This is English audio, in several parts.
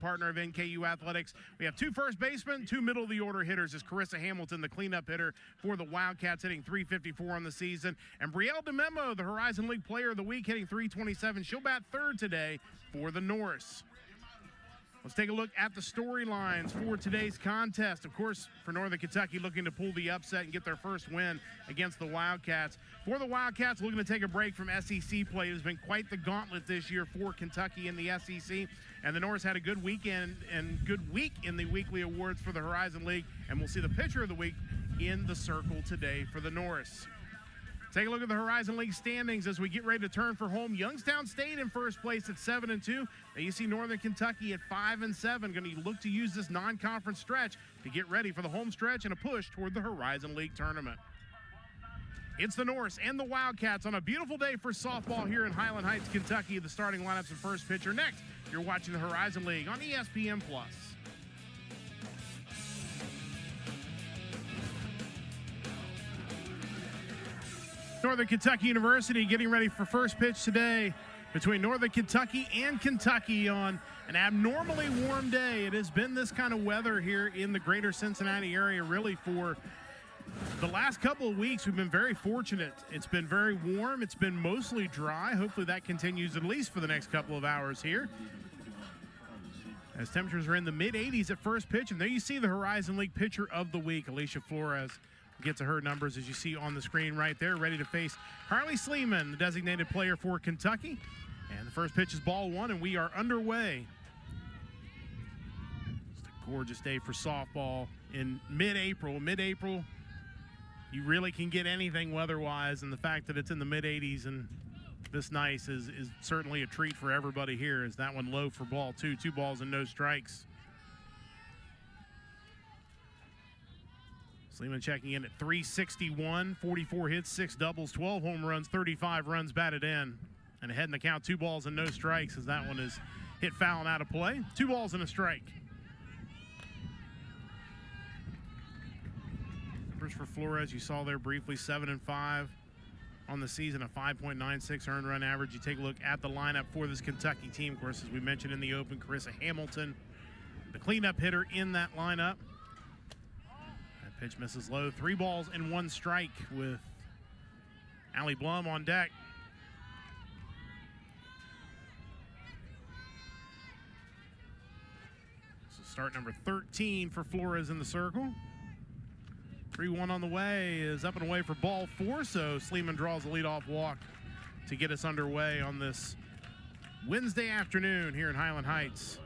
partner of NKU Athletics. We have 2 first basemen, 2 middle-of-the-order hitters. Is Carissa Hamilton, the cleanup hitter for the Wildcats, hitting .354 on the season. And Brielle DeMemo, the Horizon League Player of the Week, hitting .327. She'll bat third today for the Norse. Let's take a look at the storylines for today's contest. Of course, for Northern Kentucky, looking to pull the upset and get their first win against the Wildcats. For the Wildcats, looking to take a break from SEC play. It has been quite the gauntlet this year for Kentucky in the SEC. And the Norse had a good weekend and good week in the weekly awards for the Horizon League. And we'll see the pitcher of the week in the circle today for the Norse. Take a look at the Horizon League standings as we get ready to turn for home. Youngstown State in first place at 7-2. Now you see Northern Kentucky at 5-7. Going to look to use this non-conference stretch to get ready for the home stretch and a push toward the Horizon League tournament. It's the Norse and the Wildcats on a beautiful day for softball here in Highland Heights, Kentucky. The starting lineups and first pitcher next. You're watching the Horizon League on ESPN+. Northern Kentucky University getting ready for first pitch today between Northern Kentucky and Kentucky on an abnormally warm day. It has been this kind of weather here in the greater Cincinnati area really for the last couple of weeks. We've been very fortunate. It's been very warm. It's been mostly dry. Hopefully that continues at least for the next couple of hours here, as temperatures are in the mid-80s at first pitch. And there you see the Horizon League pitcher of the week, Alicia Flores. Get to her numbers as you see on the screen right there, ready to face Carly Sleeman, the designated player for Kentucky. And the first pitch is ball 1, and we are underway. Just a gorgeous day for softball in mid-April. Mid-April, you really can get anything weather-wise, and the fact that it's in the mid-80s and this nice is certainly a treat for everybody here. As that one low for ball 2, 2 balls and no strikes. Sleeman checking in at .361, 44 hits, 6 doubles, 12 home runs, 35 runs batted in. And ahead in the count, 2 balls and no strikes, as that one is hit foul and out of play. 2 balls and a strike. Numbers for Flores, you saw there briefly, 7-5 on the season, a 5.96 earned run average. You take a look at the lineup for this Kentucky team. Of course, as we mentioned in the open, Carissa Hamilton, the cleanup hitter in that lineup. Pitch misses low. 3 balls and 1 strike with Allie Blum on deck. So start number 13 for Flores in the circle. 3-1 on the way is up and away for ball 4. So Sleeman draws a leadoff walk to get us underway on this Wednesday afternoon here in Highland Heights.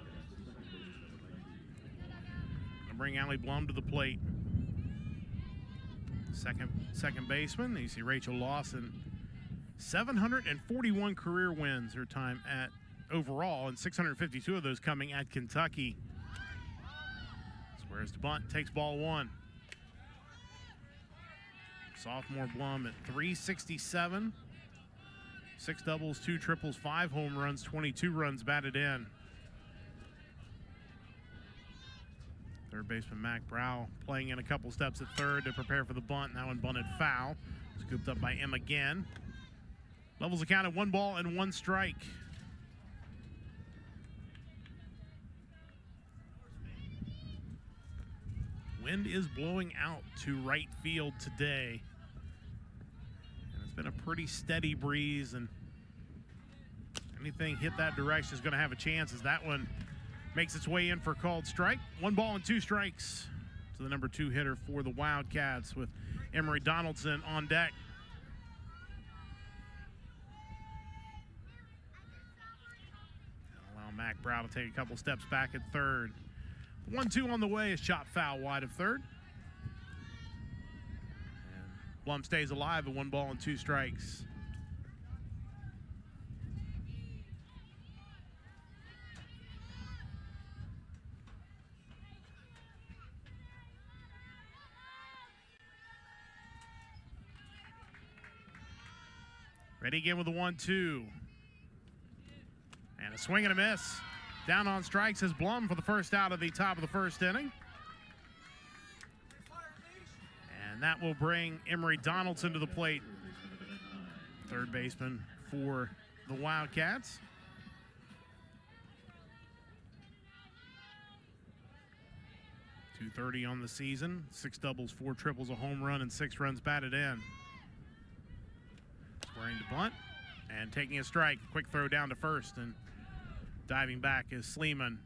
I'll bring Allie Blum to the plate. Second baseman, you see Rachel Lawson, 741 career wins her time at overall, and 652 of those coming at Kentucky. Squares to bunt, takes ball 1. Sophomore Blum at .367, 6 doubles, 2 triples, 5 home runs, 22 runs batted in. Third baseman Mac Brow playing in a couple steps at third to prepare for the bunt. And that one bunted foul. Scooped up by Emma again. Levels the count at 1 ball and 1 strike. Wind is blowing out to right field today. And it's been a pretty steady breeze, and anything hit that direction is going to have a chance, as that one makes its way in for a called strike. 1 ball and 2 strikes to the number 2 hitter for the Wildcats, with Emery Donaldson on deck. Allow Mac Brow to take a couple steps back at third. 1-2 on the way is chopped foul wide of third. And Blum stays alive at 1 ball and 2 strikes. Ready again with a 1-2. And a swing and a miss. Down on strikes is Blum for the first out of the top of the first inning. And that will bring Emery Donaldson to the plate, third baseman for the Wildcats. .230 on the season, 6 doubles, 4 triples, a home run, and 6 runs batted in. Squaring to bunt and taking a strike. Quick throw down to first, and diving back is Sleeman.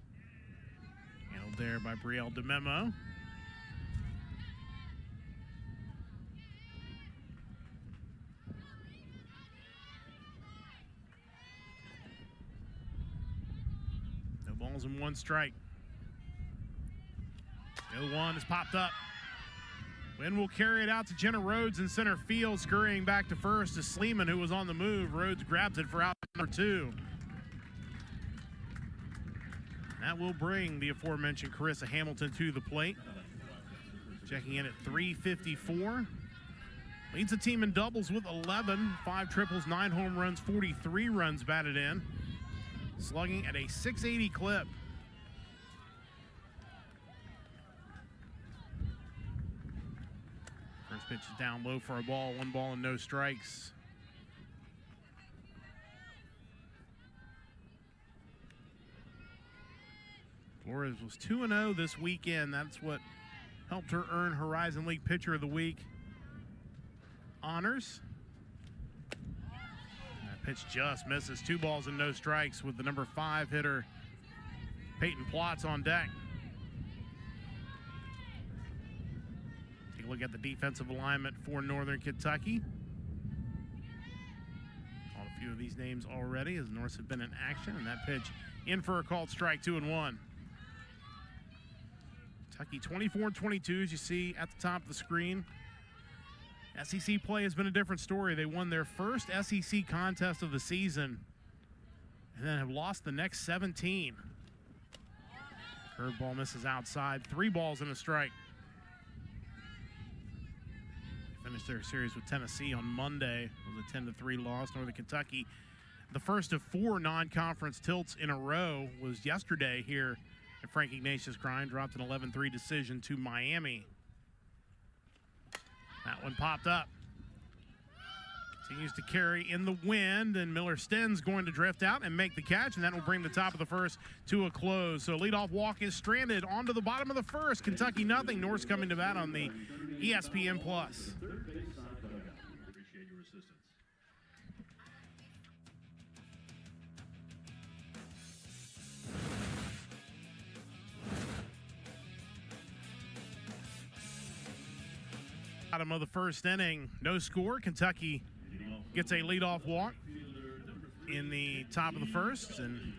Handled there by Brielle DeMemo. No balls and 1 strike. The 0-1 is popped up. Wynn will carry it out to Jenna Rhodes in center field. Scurrying back to first is Sleeman, who was on the move. Rhodes grabs it for out number 2. That will bring the aforementioned Carissa Hamilton to the plate. Checking in at .354. Leads the team in doubles with 11, 5 triples, 9 home runs, 43 runs batted in. Slugging at a .680 clip. First pitch is down low for a ball, 1 ball and no strikes. Flores was 2-0 this weekend. That's what helped her earn Horizon League Pitcher of the Week honors. That pitch just misses. 2 balls and no strikes with the number 5 hitter, Peyton Plotz, on deck. Take a look at the defensive alignment for Northern Kentucky. Called a few of these names already as Norse have been in action, and that pitch in for a called strike, 2-1. Kentucky 24-22, as you see at the top of the screen. SEC play has been a different story. They won their first SEC contest of the season and then have lost the next 17. Curveball misses outside, 3 balls and a strike. They finished their series with Tennessee on Monday. It was a 10-3 loss. Northern Kentucky, the first of 4 non-conference tilts in a row, was yesterday here at Frank Ignatius Grind. Dropped an 11-3 decision to Miami. That one popped up. Continues to carry in the wind, and Miller Sten's going to drift out and make the catch, and that will bring the top of the first to a close. So leadoff walk is stranded onto the bottom of the first. Kentucky nothing. Norse coming to bat on the ESPN Plus. Bottom of the first inning, no score. Kentucky gets a leadoff walk in the top of the first, and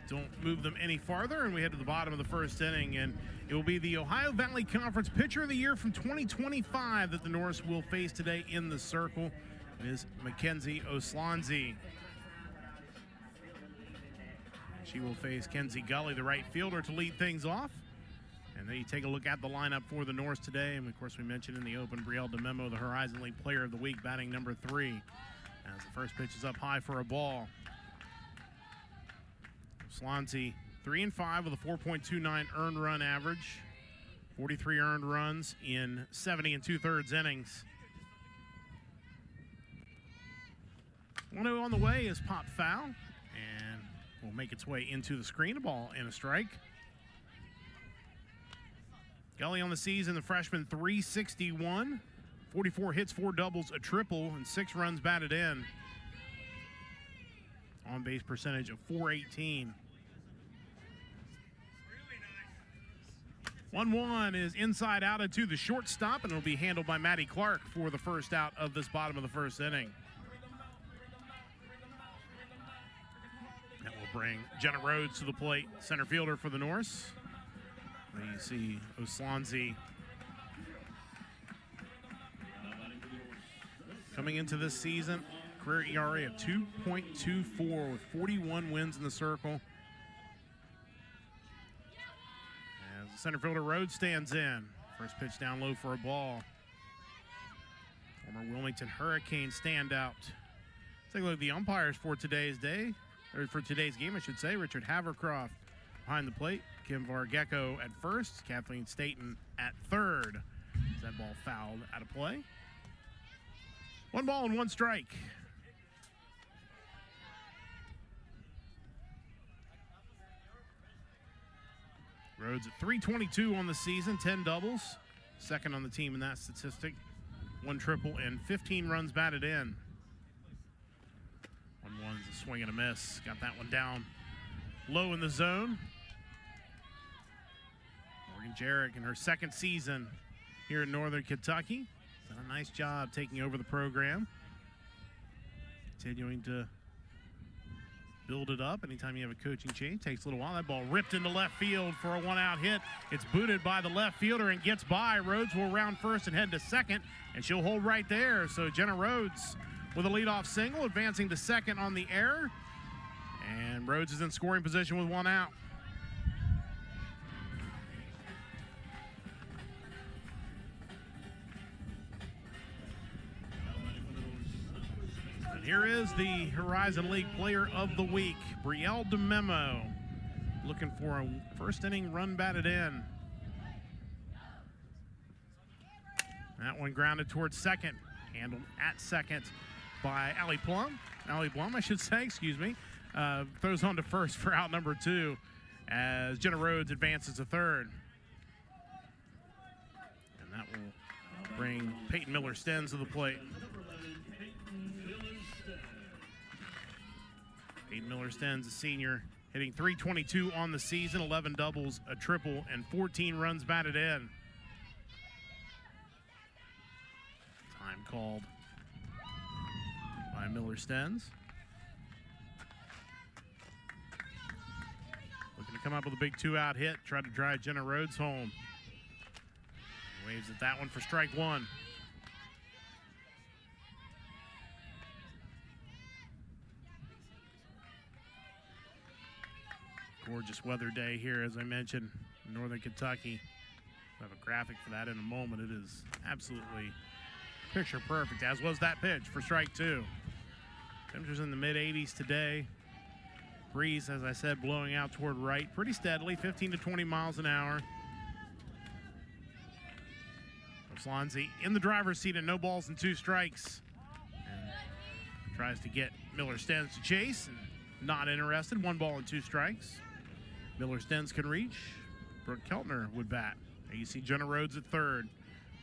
don't move them any farther. And we head to the bottom of the first inning, and it will be the Ohio Valley Conference Pitcher of the Year from 2025 that the Norse will face today in the circle. It is Mackenzie Oslanzi. She will face Kenzie Gully, the right fielder, to lead things off. And then you take a look at the lineup for the Norse today. And, of course, we mentioned in the open, Brielle DeMemo, the Horizon League Player of the Week, batting number 3. As the first pitch is up high for a ball. Slancy, 3-5 with a 4.29 earned run average. 43 earned runs in 70 2/3 innings. 1-0 on the way is popped foul. And will make its way into the screen. A ball and a strike. Gully on the season, the freshman, 361, 44 hits, 4 doubles, a triple, and 6 runs batted in. On base percentage of .418. 1-1 is inside out into the shortstop, and it'll be handled by Maddie Clark for the first out of this bottom of the first inning. That will bring Jenna Rhodes to the plate, center fielder for the Norse. There you see Oslanzi coming into this season, career ERA of 2.24 with 41 wins in the circle. As the center fielder Rhodes stands in. First pitch down low for a ball. Former Wilmington Hurricane standout. Let's take a look at the umpires for today's day, or for today's game, I should say. Richard Havercroft behind the plate. Kim Vargecko at first, Kathleen Staten at third. That ball fouled out of play. 1 ball and 1 strike. Rhodes at 322 on the season, 10 doubles. Second on the team in that statistic. 1 triple and 15 runs batted in. 1-1's a swing and a miss. Got that one down low in the zone. Morgan Jarrett in her second season here in Northern Kentucky. Done a nice job taking over the program. Continuing to build it up. Anytime you have a coaching change, takes a little while. That ball ripped into left field for a 1-out hit. It's booted by the left fielder and gets by. Rhodes will round first and head to second, and she'll hold right there. So Jenna Rhodes with a leadoff single, advancing to second on the error. And Rhodes is in scoring position with 1 out. Here is the Horizon League Player of the Week, Brielle DeMemo, looking for a first inning run batted in. That one grounded towards second, handled at second by Allie Blum, I should say, excuse me. Throws on to first for out number 2 as Jenna Rhodes advances to third. And that will bring Peyton Miller-Stenz to the plate. Peyton Miller-Stenz, a senior, hitting .322 on the season, 11 doubles, a triple, and 14 runs batted in. Time called by Miller-Stenz. Looking to come up with a big 2-out hit, tried to drive Jenna Rhodes home. Waves at that one for strike 1. Gorgeous weather day here, as I mentioned, in Northern Kentucky. I have a graphic for that in a moment. It is absolutely picture perfect, as was that pitch for strike 2. Temperatures in the mid-80s today. Breeze, as I said, blowing out toward right pretty steadily, 15 to 20 miles an hour. Swansea in the driver's seat and no balls and 2 strikes. And tries to get Miller-Stenz to chase, and not interested. 1 ball and 2 strikes. Miller-Stenz can reach. Brooke Keltner would bat. And you see Jenna Rhodes at third.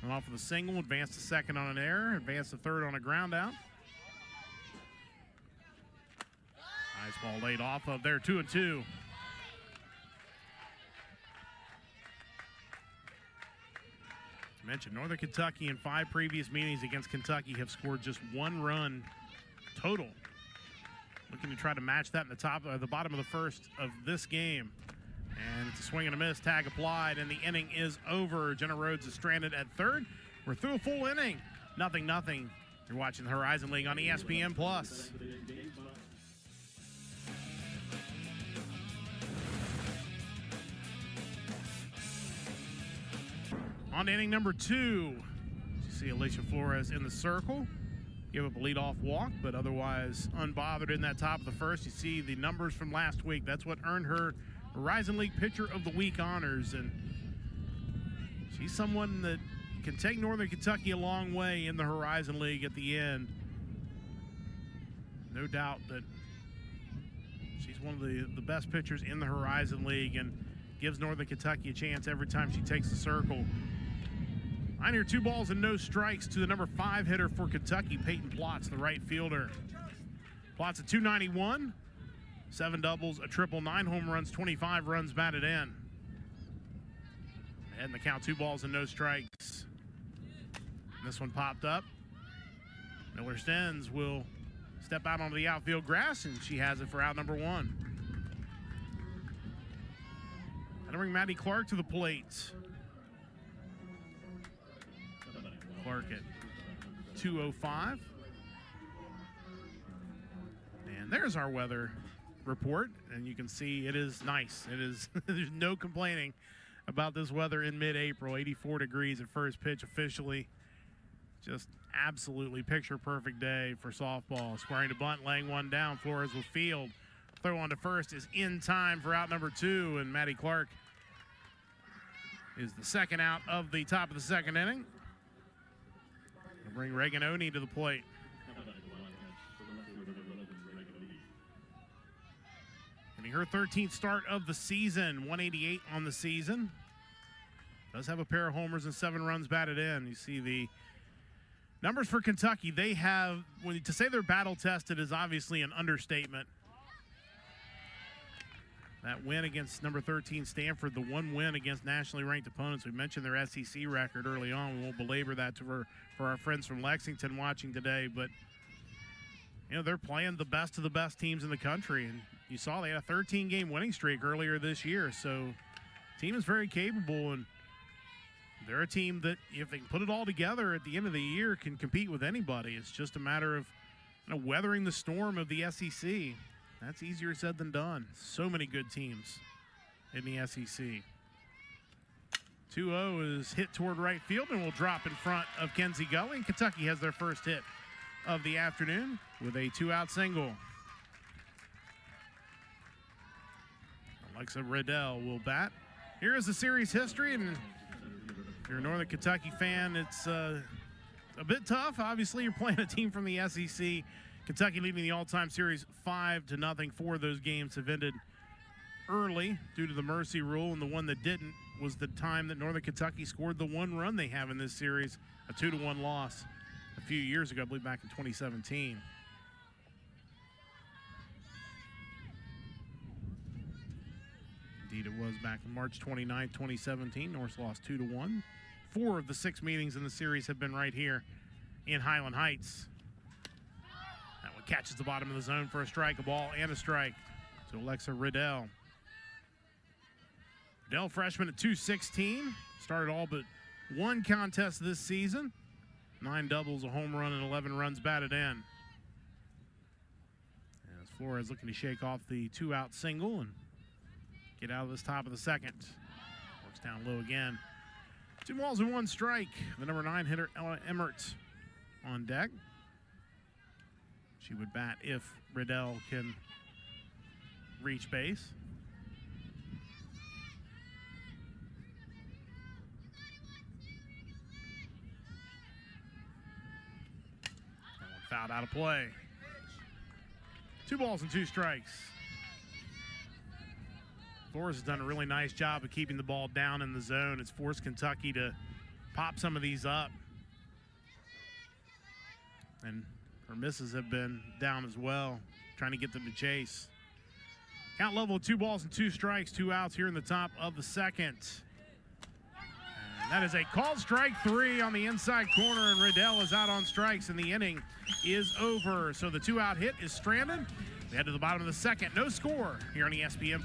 Went off with a single, advanced to second on an error, advanced to third on a ground out. Nice ball laid off of there, 2-2. As mentioned, Northern Kentucky in 5 previous meetings against Kentucky have scored just 1 run total. Looking to try to match that in the bottom of the first of this game. And it's a swing and a miss, tag applied, and the inning is over. Jenna Rhodes is stranded at third. We're through a full inning. 0-0. You're watching the Horizon League on ESPN+. On to inning number 2. You see Alicia Flores in the circle. Give up a leadoff walk, but otherwise unbothered in that top of the first. You see the numbers from last week. That's what earned her Horizon League Pitcher of the Week honors. And she's someone that can take Northern Kentucky a long way in the Horizon League at the end. No doubt that she's one of the best pitchers in the Horizon League and gives Northern Kentucky a chance every time she takes the circle. 9 here, 2 balls and no strikes to the number 5 hitter for Kentucky, Peyton Plotz, the right fielder. Plotz at .291, 7 doubles, a triple, 9 home runs, 25 runs batted in. Ahead in the count, 2 balls and no strikes. And this one popped up. Miller-Stenz will step out onto the outfield grass, and she has it for out number 1. That'll bring Maddie Clark to the plate. Clark at .205. And there's our weather report, and you can see it is nice. It is there's no complaining about this weather in mid-April. 84 degrees at first pitch officially. Just absolutely picture perfect day for softball. Squaring to bunt, laying one down. Flores will field. Throw on to first is in time for out number 2, and Maddie Clark is the second out of the top of the second inning. We'll bring Reagan Oney to the plate. Getting her 13th start of the season, 188 on the season. Does have a pair of homers and 7 runs batted in. You see the numbers for Kentucky. They have, to say they're battle tested is obviously an understatement. That win against number 13 Stanford, the one win against nationally ranked opponents. We mentioned their SEC record early on. We won't belabor that for our friends from Lexington watching today, but you know, they're playing the best of the best teams in the country, and you saw they had a 13-game winning streak earlier this year. So the team is very capable, and they're a team that, if they can put it all together at the end of the year, can compete with anybody. It's just a matter of, you know, weathering the storm of the SEC. That's easier said than done. So many good teams in the SEC. 2-0 is hit toward right field and will drop in front of Kenzie Gully. And Kentucky has their first hit of the afternoon with a 2-out single. Alexa Riddell will bat. Here is the series history, and if you're a Northern Kentucky fan, it's a bit tough. Obviously, you're playing a team from the SEC. Kentucky leading the all-time series 5-0. 4 of those games have ended early due to the mercy rule, and the one that didn't was the time that Northern Kentucky scored the 1 run they have in this series, a 2-1 loss a few years ago, I believe back in 2017. Indeed, it was back on March 29, 2017. Norse lost 2-1. 4 of the 6 meetings in the series have been right here in Highland Heights. That one catches the bottom of the zone for a strike, a ball, and a strike to Alexa Riddell. Riddell, freshman at 216, started all but 1 contest this season. 9 doubles, a home run, and 11 runs batted in. As Flores looking to shake off the 2-out single and get out of this top of the second. Works down low again. 2 balls and 1 strike. The number 9 hitter, Ella Emmert, on deck. She would bat if Riddell can reach base. That one fouled out of play. 2 balls and 2 strikes. Flores has done a really nice job of keeping the ball down in the zone. It's forced Kentucky to pop some of these up. And her misses have been down as well, trying to get them to chase. Count level of 2 balls and 2 strikes, 2 outs here in the top of the second. And that is a called strike 3 on the inside corner, and Riddell is out on strikes, and the inning is over. So the 2-out hit is stranded. We head to the bottom of the second. No score here on ESPN+.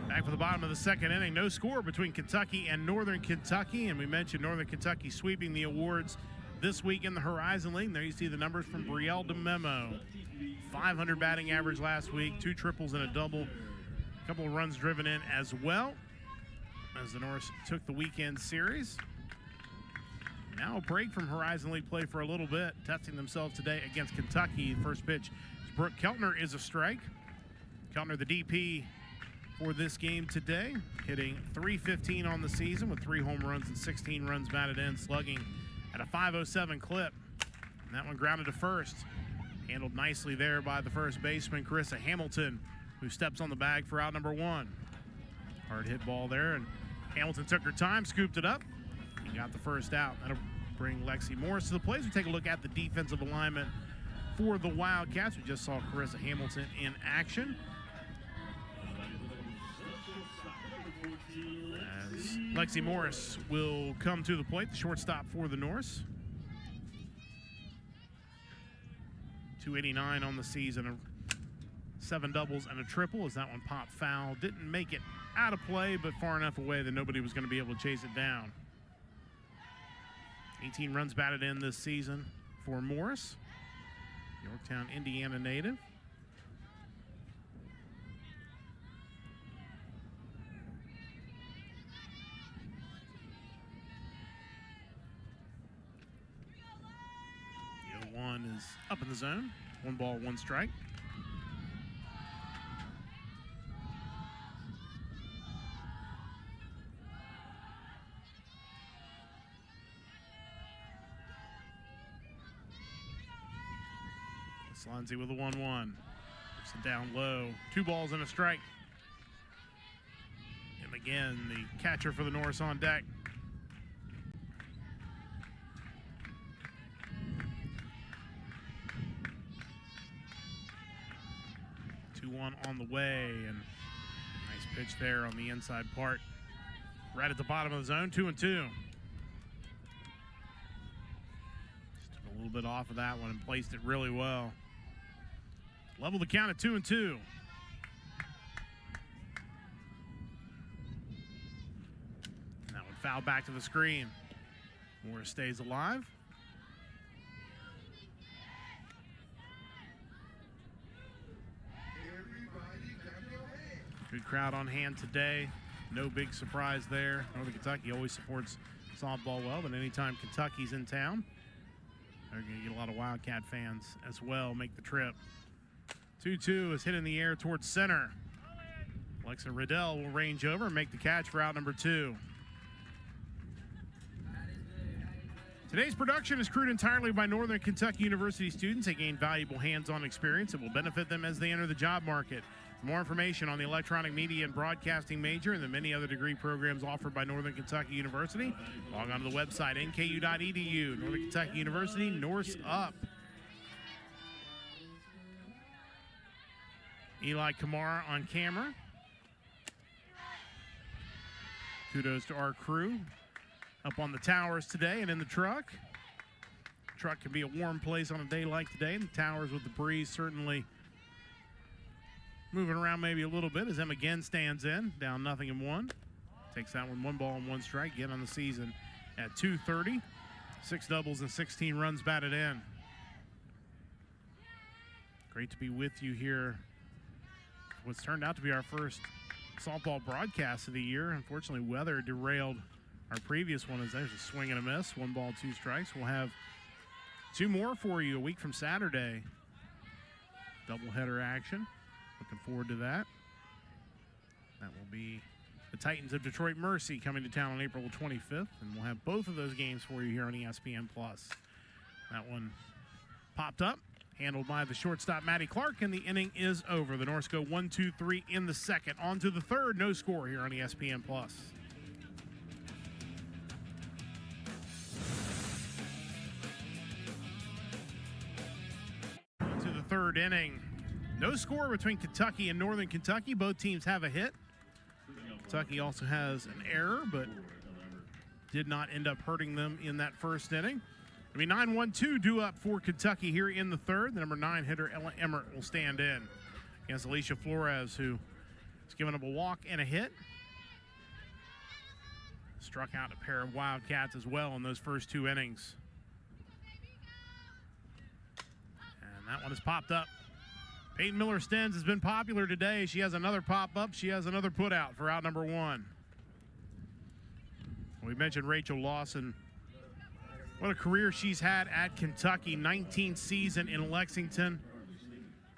Back for the bottom of the second inning. No score between Kentucky and Northern Kentucky. And we mentioned Northern Kentucky sweeping the awards this week in the Horizon League. There you see the numbers from Brielle DeMemo. 500 batting average last week, 2 triples and a double. A couple of runs driven in as well as the Norse took the weekend series. Now a break from Horizon League play for a little bit, testing themselves today against Kentucky. The first pitch, Brooke Keltner, is a strike. Keltner, the DP for this game today, hitting .315 on the season with 3 home runs and 16 runs batted in, slugging at a .507 clip. And that one grounded to first. Handled nicely there by the first baseman, Carissa Hamilton, who steps on the bag for out number 1. Hard hit ball there, and Hamilton took her time, scooped it up, and got the first out. That'll bring Lexi Morris to the plate. We take a look at the defensive alignment for the Wildcats. We just saw Carissa Hamilton in action. As Lexi Morris will come to the plate, the shortstop for the Norse. 289 on the season, 7 doubles and a triple as that one popped foul. Didn't make it out of play, but far enough away that nobody was going to be able to chase it down. 18 runs batted in this season for Morris, Yorktown, Indiana native. The 0-1 is up in the zone. 1 ball, 1 strike. Swansea with a 1-1. Puts it down low. 2 balls and a strike. And again, the catcher for the Norse on deck. 2-1 on the way, and nice pitch there on the inside part. Right at the bottom of the zone, 2-2. Just took a little bit off of that one and placed it really well. Level the count at 2-2. And that one fouled back to the screen. Morris stays alive. Good crowd on hand today. No big surprise there. Northern Kentucky always supports softball well, but anytime Kentucky's in town, they're going to get a lot of Wildcat fans as well make the trip. 2-2 is hit in the air towards center. Alexa Riddell will range over and make the catch for out number 2. Today's production is crewed entirely by Northern Kentucky University students. They gain valuable hands-on experience that will benefit them as they enter the job market. For more information on the electronic media and broadcasting major and the many other degree programs offered by Northern Kentucky University, log on to the website nku.edu. Northern Kentucky University, Norse up. Eli Kamara on camera. Kudos to our crew up on the towers today and in the truck. Truck can be a warm place on a day like today. The towers with the breeze certainly moving around maybe a little bit as Emma again stands in, down 0-1. Takes that one 1 ball and 1 strike, again on the season at .230. 6 doubles and 16 runs batted in. Great to be with you here. What's turned out to be our first softball broadcast of the year. Unfortunately, weather derailed our previous one as there's a swing and a miss. 1 ball, 2 strikes. We'll have 2 more for you a week from Saturday. Doubleheader action. Looking forward to that. That will be the Titans of Detroit Mercy coming to town on April 25th, and we'll have both of those games for you here on ESPN+. That one popped up, handled by the shortstop, Maddie Clark, and the inning is over. The Norse go 1-2-3 in the second. On to the third, no score here on ESPN+. On to the third inning. No score between Kentucky and Northern Kentucky. Both teams have a hit. Kentucky also has an error, but did not end up hurting them in that first inning. I mean, 9-1-2 due up for Kentucky here in the third. The number 9 hitter, Ella Emmert, will stand in against Alicia Flores, who has given up a walk and a hit. Struck out a pair of Wildcats as well in those first 2 innings. And that one has popped up. Peyton Miller-Stenz has been popular today. She has another pop-up. She has another put-out for out number 1. We mentioned Rachel Lawson. What a career she's had at Kentucky. 19th season in Lexington.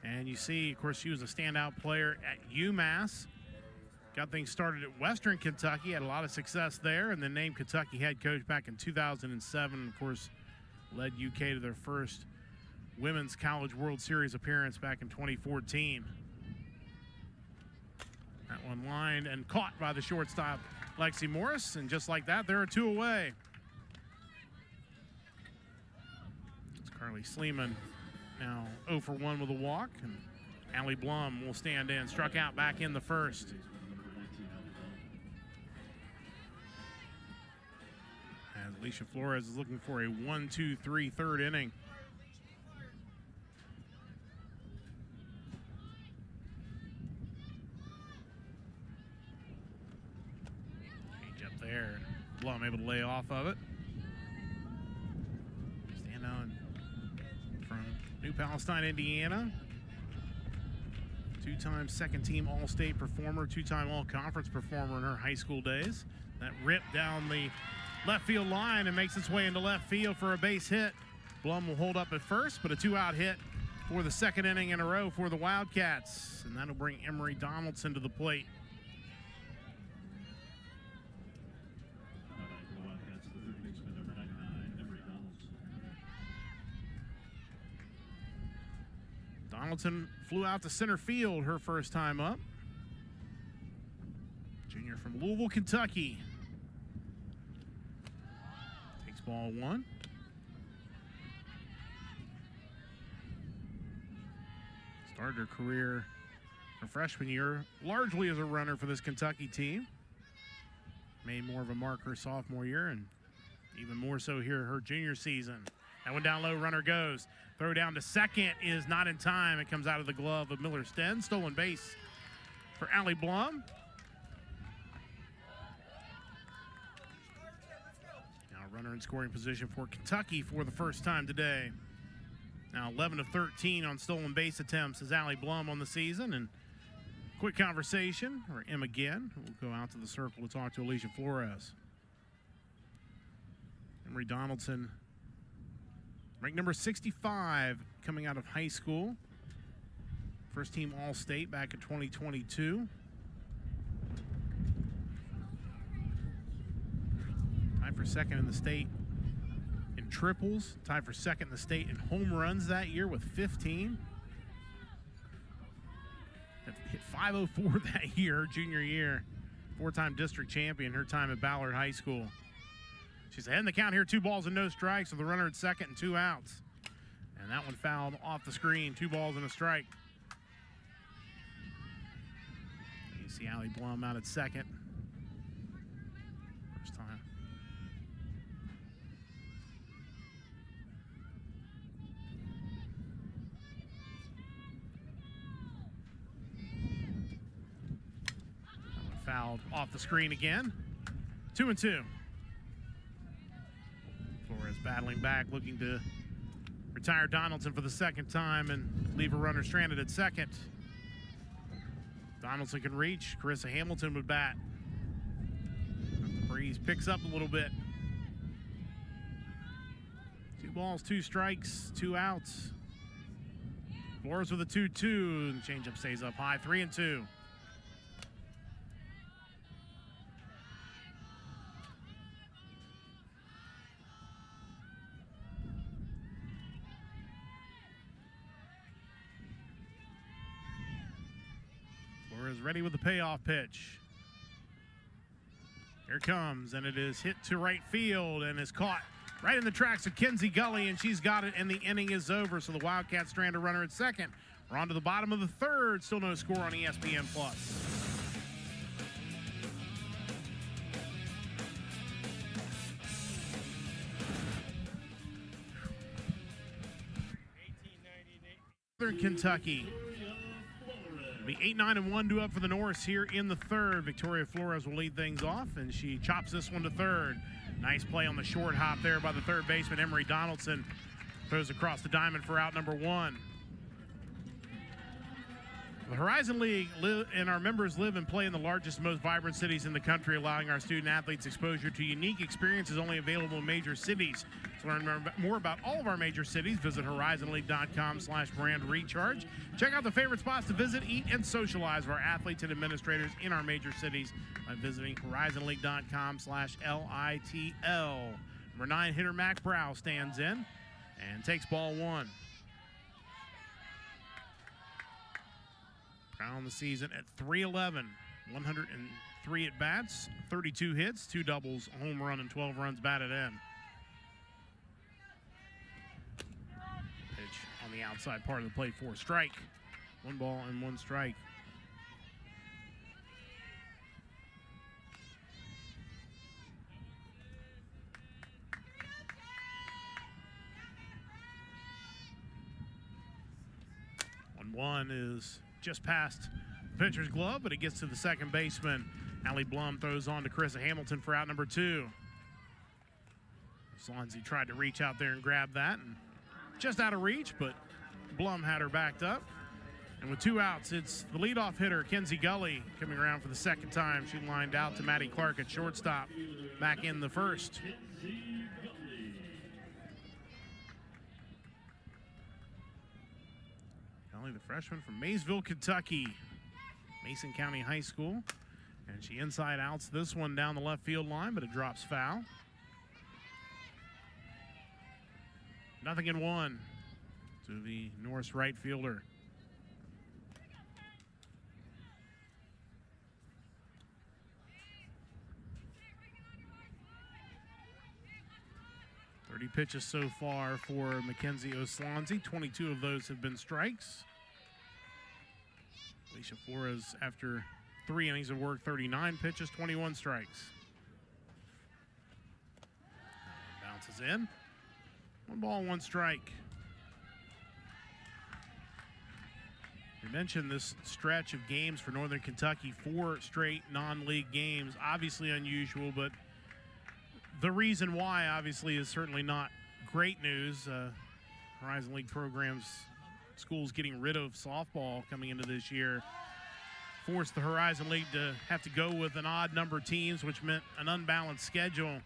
And you see, of course, she was a standout player at UMass. Got things started at Western Kentucky. Had a lot of success there. And then named Kentucky head coach back in 2007. Of course, led UK to their first Women's College World Series appearance back in 2014. That one lined and caught by the shortstop, Lexi Morris, and just like that, there are 2 away. It's Carly Sleeman now 0 for 1 with a walk, and Allie Blum will stand in, struck out back in the first. As Alicia Flores is looking for a 1-2-3 third inning. There, Blum able to lay off of it. Stand on from New Palestine, Indiana. 2-time second-team All-State performer, 2-time All-Conference performer in her high school days. That rip down the left field line and makes its way into left field for a base hit. Blum will hold up at first, but a 2-out hit for the second inning in a row for the Wildcats. And that'll bring Emery Donaldson to the plate. Donaldson flew out to center field her first time up. Junior from Louisville, Kentucky. Takes ball one. Started her career her freshman year largely as a runner for this Kentucky team. Made more of a mark her sophomore year, and even more so here her junior season. That one down low, runner goes. Throw down to second is not in time. It comes out of the glove of Miller Sten. Stolen base for Allie Blum. Now runner in scoring position for Kentucky for the first time today. Now 11 of 13 on stolen base attempts is Allie Blum on the season. And quick conversation, or Emma again. We'll go out to the circle to talk to Alicia Flores. Emery Donaldson, ranked number 65 coming out of high school. First team All-State back in 2022. Tied for second in the state in triples. Tied for second in the state in home runs that year with 15. Hit 504 that year, her junior year. Four-time district champion her time at Ballard High School. She's ahead in the count here, 2 balls and no strikes with the runner at second and 2 outs. And that one fouled off the screen, 2 balls and a strike. You see Allie Blum out at second. First time. That one fouled off the screen again. 2-2. Flores battling back, looking to retire Donaldson for the second time and leave a runner stranded at second. Donaldson can reach. Carissa Hamilton would bat. The breeze picks up a little bit. 2 balls, 2 strikes, 2 outs. Flores with a 2-2. The changeup stays up high, 3-2. Is ready with the payoff pitch. Here it comes, and it is hit to right field and is caught right in the tracks of Kenzie Gully, and she's got it, and the inning is over. So the Wildcats strand a runner at second. We're on to the bottom of the third. Still no score on ESPN+. Northern Kentucky. It'll be 8-9-1 due up for the Norse here in the third. Victoria Flores will lead things off, and she chops this one to third. Nice play on the short hop there by the third baseman, Emery Donaldson. Throws across the diamond for out number 1. The Horizon League and our members live and play in the largest, most vibrant cities in the country, allowing our student athletes exposure to unique experiences only available in major cities. To learn more about all of our major cities, visit horizonleague.com/brand recharge. Check out the favorite spots to visit, eat, and socialize with our athletes and administrators in our major cities by visiting horizonleague.com/LITL. Number 9 hitter Mac Brow stands in and takes ball 1. On the season at 311, 103 at bats, 32 hits, 2 doubles, a home run, and 12 runs batted in. Pitch on the outside part of the plate for a strike. 1 ball and 1 strike. One is just past the pitcher's glove, but it gets to the second baseman. Allie Blum throws on to Carissa Hamilton for out number 2. Swansea tried to reach out there and grab that, and just out of reach, but Blum had her backed up. And with 2 outs, it's the leadoff hitter, Kenzie Gully, coming around for the second time. She lined out to Maddie Clark at shortstop back in the first. The freshman from Maysville, Kentucky, Mason County High School. And she inside outs this one down the left field line, but it drops foul. 0-1 to the Norse right fielder. 30 pitches so far for Mackenzie Oslanzi. 22 of those have been strikes. Alicia Flores, after 3 innings of work, 39 pitches, 21 strikes. Bounces in. 1 ball, 1 strike. We mentioned this stretch of games for Northern Kentucky, 4 straight non-league games. Obviously unusual, but the reason why, obviously, is certainly not great news. Horizon League programs, schools getting rid of softball coming into this year, forced the Horizon League to have to go with an odd number of teams, which meant an unbalanced schedule.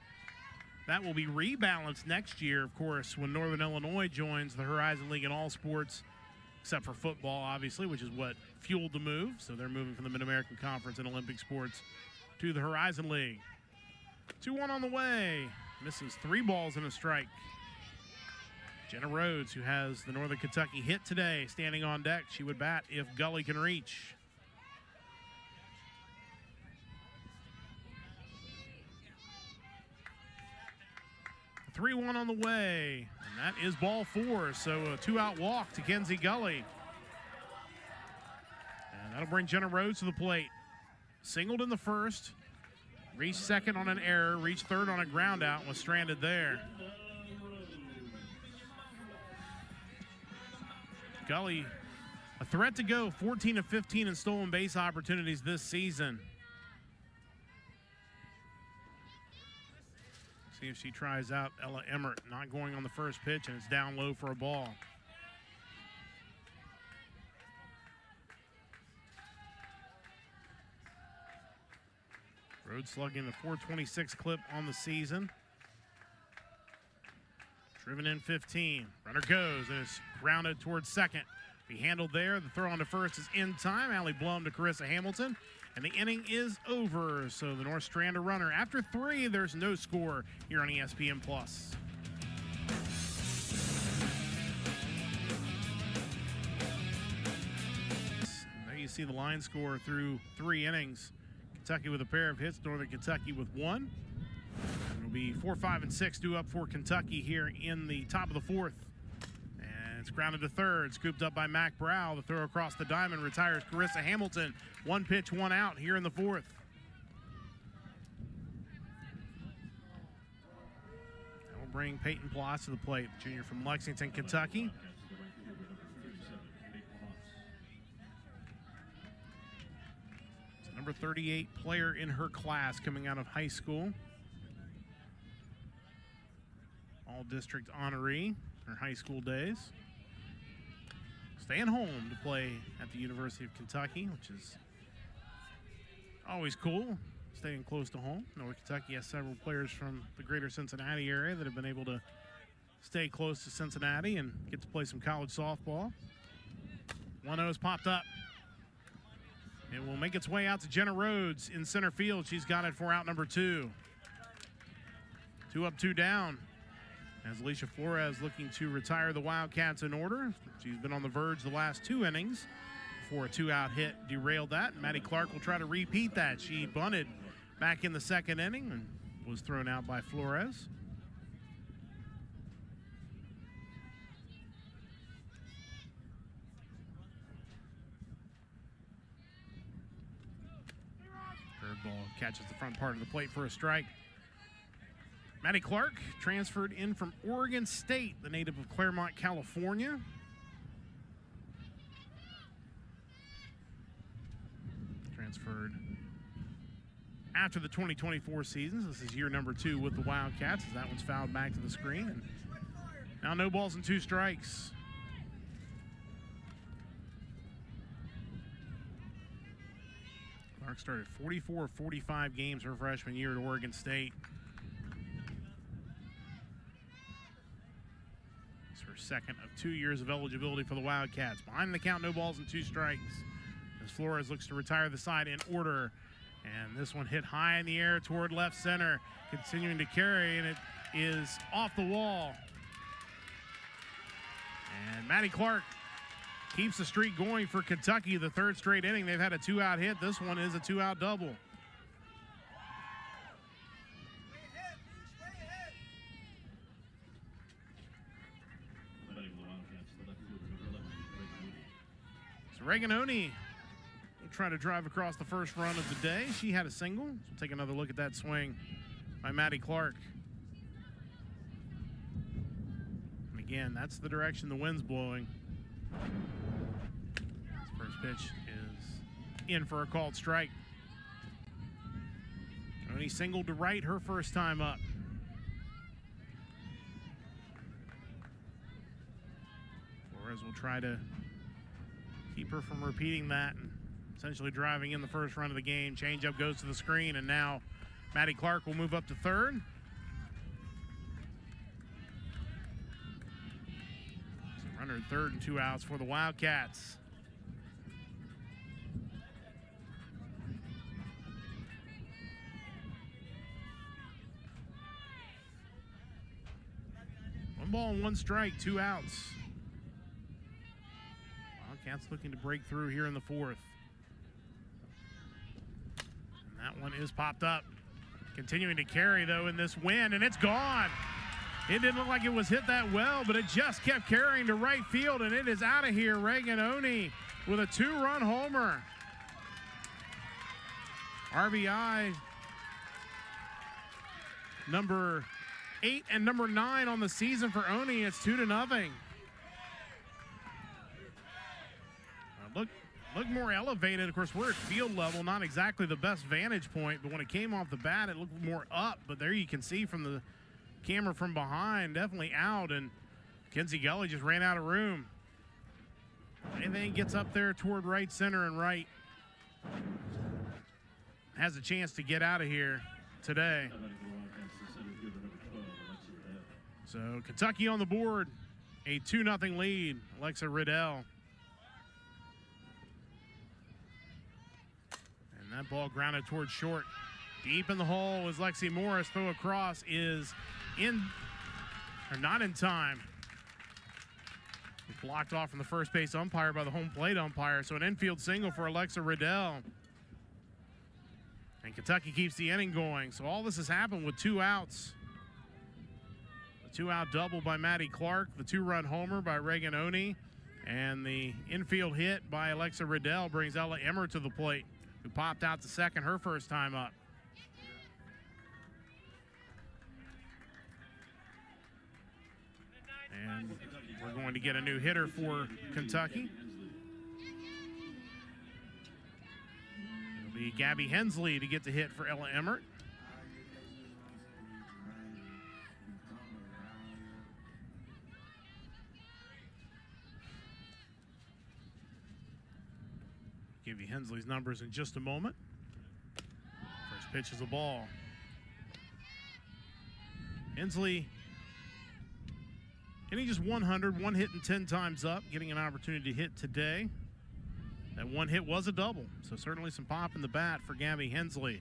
That will be rebalanced next year, of course, when Northern Illinois joins the Horizon League in all sports, except for football, obviously, which is what fueled the move. So they're moving from the Mid-American Conference and Olympic sports to the Horizon League. 2-1 on the way. Misses 3 balls and a strike. Jenna Rhodes, who has the Northern Kentucky hit today, standing on deck. She would bat if Gully can reach. A 3-1 on the way, and that is ball 4. So a 2-out walk to Kenzie Gully. And that'll bring Jenna Rhodes to the plate. Singled in the first. Reached second on an error, reached third on a ground out, and was stranded there. Gully, a threat to go, 14 of 15 in stolen base opportunities this season. See if she tries out Ella Emmert, not going on the first pitch, and it's down low for a ball. Rhodes slugging the .426 clip on the season. Driven in 15. Runner goes and is grounded towards second. Be handled there. The throw on to first is in time. Allie Blum to Carissa Hamilton. And the inning is over. So the North strand a runner. After 3, there's no score here on ESPN+. There you see the line score through 3 innings. Kentucky with a pair of hits, Northern Kentucky with 1. It'll be 4, 5, and 6 due up for Kentucky here in the top of the 4th. And it's grounded to third, scooped up by Mac Brow. The throw across the diamond retires Carissa Hamilton. 1 pitch, 1 out here in the 4th. That will bring Peyton Ploss to the plate, the junior from Lexington, Kentucky. Number 38 player in her class coming out of high school. All-district honoree her high school days. Staying home to play at the University of Kentucky, which is always cool, staying close to home. North Kentucky has several players from the greater Cincinnati area that have been able to stay close to Cincinnati and get to play some college softball. 1-0's popped up. It will make its way out to Jenna Rhodes in center field. She's got it for out number 2. 2 up, 2 down. As Alicia Flores looking to retire the Wildcats in order. She's been on the verge the last 2 innings before a 2-out hit derailed that. Maddie Clark will try to repeat that. She bunted back in the 2nd inning and was thrown out by Flores. Curveball catches the front part of the plate for a strike. Maddie Clark transferred in from Oregon State, the native of Claremont, California. Transferred after the 2024 season. This is year number 2 with the Wildcats, as that one's fouled back to the screen. And now no balls and 2 strikes. Clark started 44 of 45 games her freshman year at Oregon State. It's her second of 2 years of eligibility for the Wildcats. Behind the count, no balls and 2 strikes. As Flores looks to retire the side in order. And this one hit high in the air toward left center, continuing to carry, and it is off the wall. And Maddie Clark keeps the streak going for Kentucky, the 3rd straight inning. They've had a 2-out hit. This one is a 2-out double. Reagan Oney will try to drive across the first run of the day. She had a single. So we'll take another look at that swing by Maddie Clark. And again, that's the direction the wind's blowing. This first pitch is in for a called strike. Oney singled to right her first time up. Flores will try to keep her from repeating that and essentially driving in the first run of the game. Changeup goes to the screen, and now Maddie Clark will move up to third. So runner at third and 2 outs for the Wildcats. One ball and 1 strike, 2 outs. Wildcats looking to break through here in the fourth. And that one is popped up. Continuing to carry, though, in this wind, and it's gone. It didn't look like it was hit that well, but it just kept carrying to right field, and it is out of here. Reagan Oney with a 2-run homer. RBI number 8 and number 9 on the season for Oney. It's 2-0. Look more elevated. Of course, we're at field level, not exactly the best vantage point, but when it came off the bat, it looked more up. But there you can see from the camera from behind, definitely out, and Kenzie Gully just ran out of room. Anything gets up there toward right center and right has a chance to get out of here today. So Kentucky on the board, a 2-0 lead. Alexa Riddell. And that ball grounded towards short. Deep in the hole as Lexi Morris. Throw across is in, or not in time. Blocked off from the first base umpire by the home plate umpire. So an infield single for Alexa Riddell. And Kentucky keeps the inning going. So all this has happened with 2 outs. The 2-out double by Maddie Clark, the 2-run homer by Reagan Oney, and the infield hit by Alexa Riddell brings Ella Emmer to the plate, who popped out to second her first time up. And we're going to get a new hitter for Kentucky. It'll be Gabby Hensley to get the hit for Ella Emmert. Give you Hensley's numbers in just a moment. First pitch is a ball. Hensley getting just 100, 1 hit and 10 times up, getting an opportunity to hit today. That 1 hit was a double, so certainly some pop in the bat for Gabby Hensley.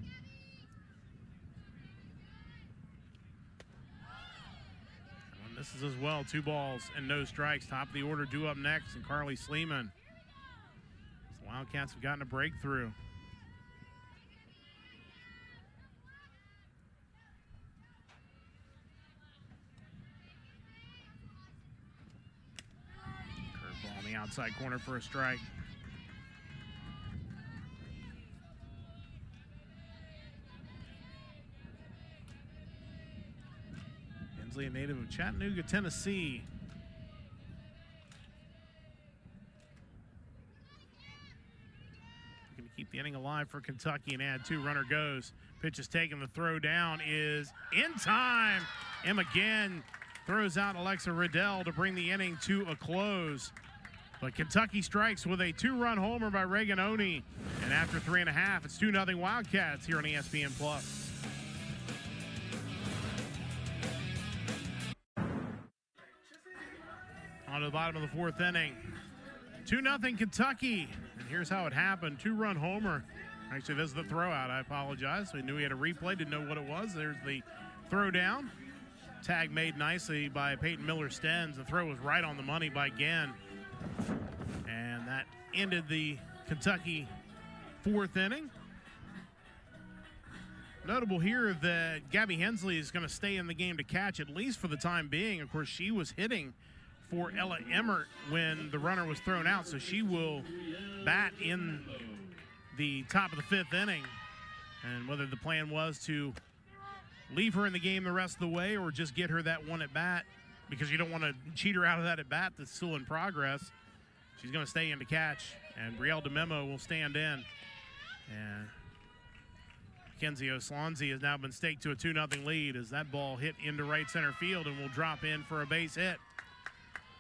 And this is as well, 2 balls and no strikes. Top of the order due up next, and Carly Sleeman. Wildcats have gotten a breakthrough. Curveball on the outside corner for a strike. Hensley, a native of Chattanooga, Tennessee. Keep the inning alive for Kentucky and add 2. Runner goes. Pitch is taken. The throw down is in time. And again throws out Alexa Riddell to bring the inning to a close. But Kentucky strikes with a 2-run homer by Reagan Oney. And after 3.5, it's 2-0 Wildcats here on ESPN+. On to the bottom of the 4th inning. 2-0 Kentucky. And here's how it happened. 2-run homer. Actually, this is the throw out. I apologize. We knew we had a replay, didn't know what it was. There's the throw down. Tag made nicely by Peyton Miller-Stenz. The throw was right on the money by Genn. And that ended the Kentucky 4th inning. Notable here that Gabby Hensley is going to stay in the game to catch, at least for the time being. Of course, she was hitting for Ella Emmert when the runner was thrown out, so she will bat in the top of the 5th inning. And whether the plan was to leave her in the game the rest of the way or just get her that one at bat, because you don't want to cheat her out of that at bat that's still in progress, she's going to stay in to catch, and Brielle DeMemo will stand in. And Mackenzie Oslonzi has now been staked to a 2-0 lead as that ball hit into right center field and will drop in for a base hit.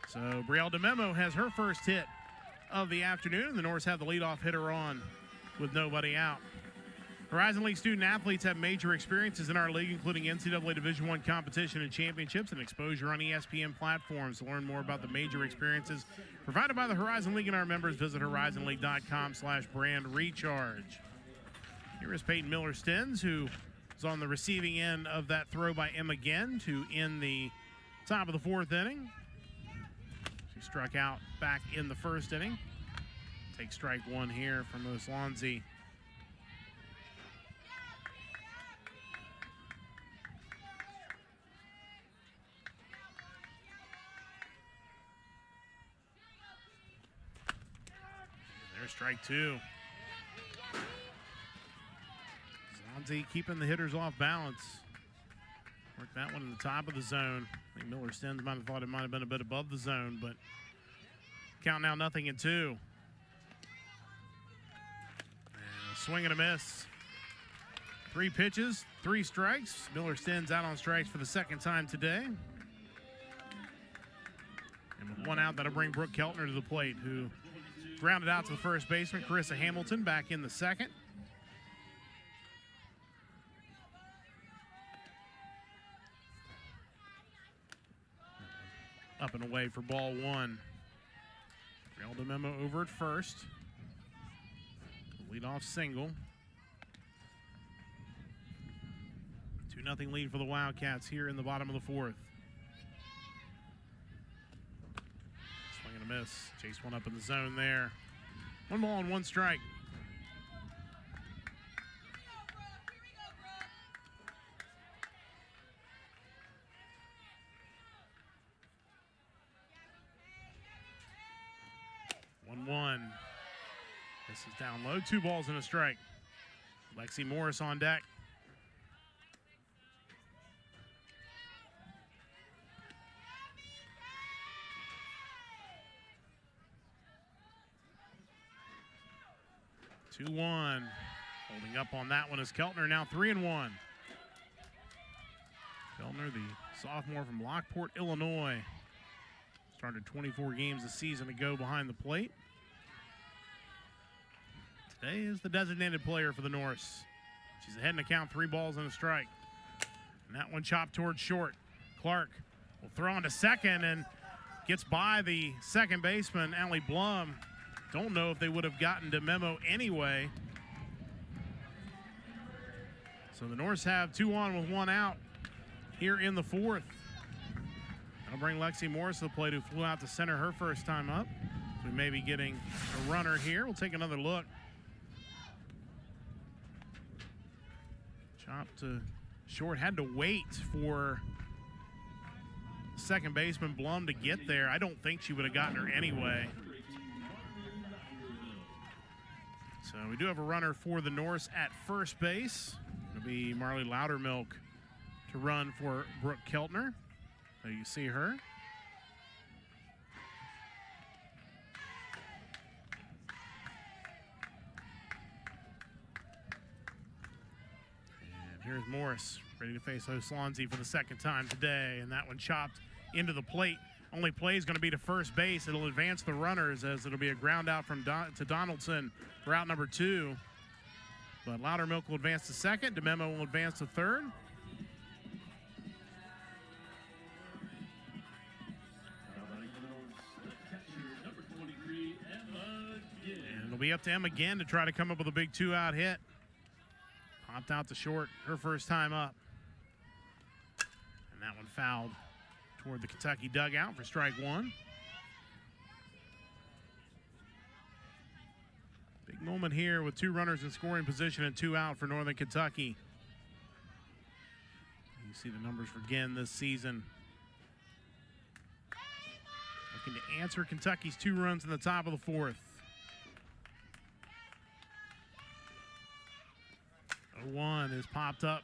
So Brielle DeMemo has her first hit of the afternoon, and the Norse have the leadoff hitter on with nobody out. Horizon League student athletes have major experiences in our league, including NCAA Division I competition and championships and exposure on ESPN platforms. To learn more about the major experiences provided by the Horizon League and our members, visit horizonleague.com/brand recharge. Here is Peyton Miller-Stens, who is on the receiving end of that throw by Emma Ginn to end the top of the 4th inning. She struck out back in the 1st inning. Take strike 1 here from Oslonzi. There's strike 2. Oslonzi keeping the hitters off balance. Worked that one in the top of the zone. I think Miller-Stens might have thought it might have been a bit above the zone, but count now 0-2. And a swing and a miss. 3 pitches, 3 strikes. Miller-Stens out on strikes for the 2nd time today. And with 1 out, that'll bring Brooke Keltner to the plate, who grounded out to the first baseman. Carissa Hamilton back in the 2nd. Up and away for ball 1. Brielle DeMemo over at first. Leadoff single. 2-0 lead for the Wildcats here in the bottom of the 4th. Swing and a miss. Chase one up in the zone there. 1 ball and 1 strike. This is down low. 2 balls and a strike. Lexi Morris on deck. Two one. Holding up on that one is Keltner, now 3-1. Keltner, the sophomore from Lockport, Illinois. Started 24 games a season ago behind the plate. Today is the designated player for the Norse. She's ahead in the count, 3 balls and a strike. And that one chopped towards short. Clark will throw into second and gets by the second baseman, Allie Blum. Don't know if they would have gotten DeMemo anyway. So the Norse have 2 on with 1 out here in the 4th. That'll bring Lexi Morris to the plate, who flew out to center her first time up. So we may be getting a runner here. We'll take another look. Chop to short, had to wait for second baseman Blum to get there. I don't think she would have gotten her anyway. So we do have a runner for the Norse at first base. It'll be Marley Loudermilk to run for Brooke Keltner. So you see her. Here's Morris, ready to face Oslonzi for the 2nd time today, and that one chopped into the plate. Only play is going to be to first base. It'll advance the runners, as it'll be a ground out from to Donaldson for out number 2. But Loudermilk will advance to 2nd. DeMemo will advance to 3rd. And it'll be up to Emma again to try to come up with a big 2-out hit. Popped out to short her first time up. And that one fouled toward the Kentucky dugout for strike 1. Big moment here with 2 runners in scoring position and 2 out for Northern Kentucky. You see the numbers for Ginn this season. looking to answer Kentucky's 2 runs in the top of the 4th. 0-1 is popped up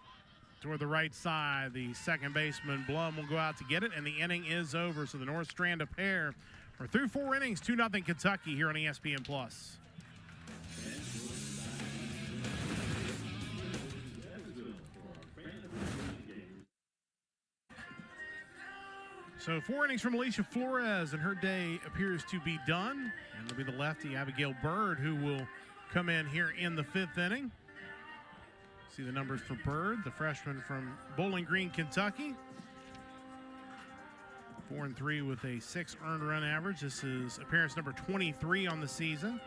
toward the right side. The second baseman, Blum, will go out to get it, and the inning is over. So the North Strand a pair. We're through 4 innings, 2-0 Kentucky here on ESPN+. So 4 innings from Alicia Flores, and her day appears to be done. And it'll be the lefty, Abigail Bird, who will come in here in the 5th inning. See the numbers for Bird, the freshman from Bowling Green, Kentucky. 4-3 with a 6 earned run average. This is appearance number 23 on the season.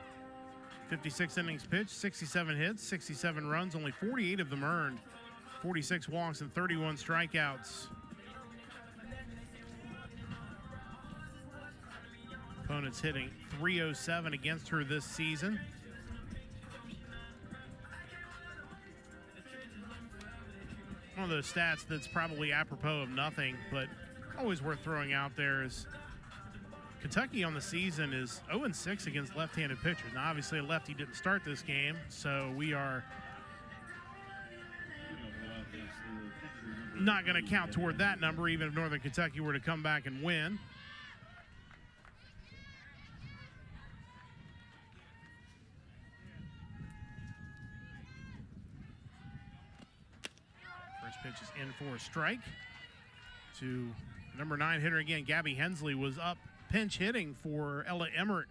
56 innings pitched, 67 hits, 67 runs, only 48 of them earned. 46 walks and 31 strikeouts. Opponents hitting .307 against her this season. One of those stats that's probably apropos of nothing, but always worth throwing out there is Kentucky on the season is 0-6 against left-handed pitchers. Now, obviously, a lefty didn't start this game, so we are not going to count toward that number, even if Northern Kentucky were to come back and win. Pitch is in for a strike to number 9 hitter again. Gabby Hensley was up pinch hitting for Ella Emmert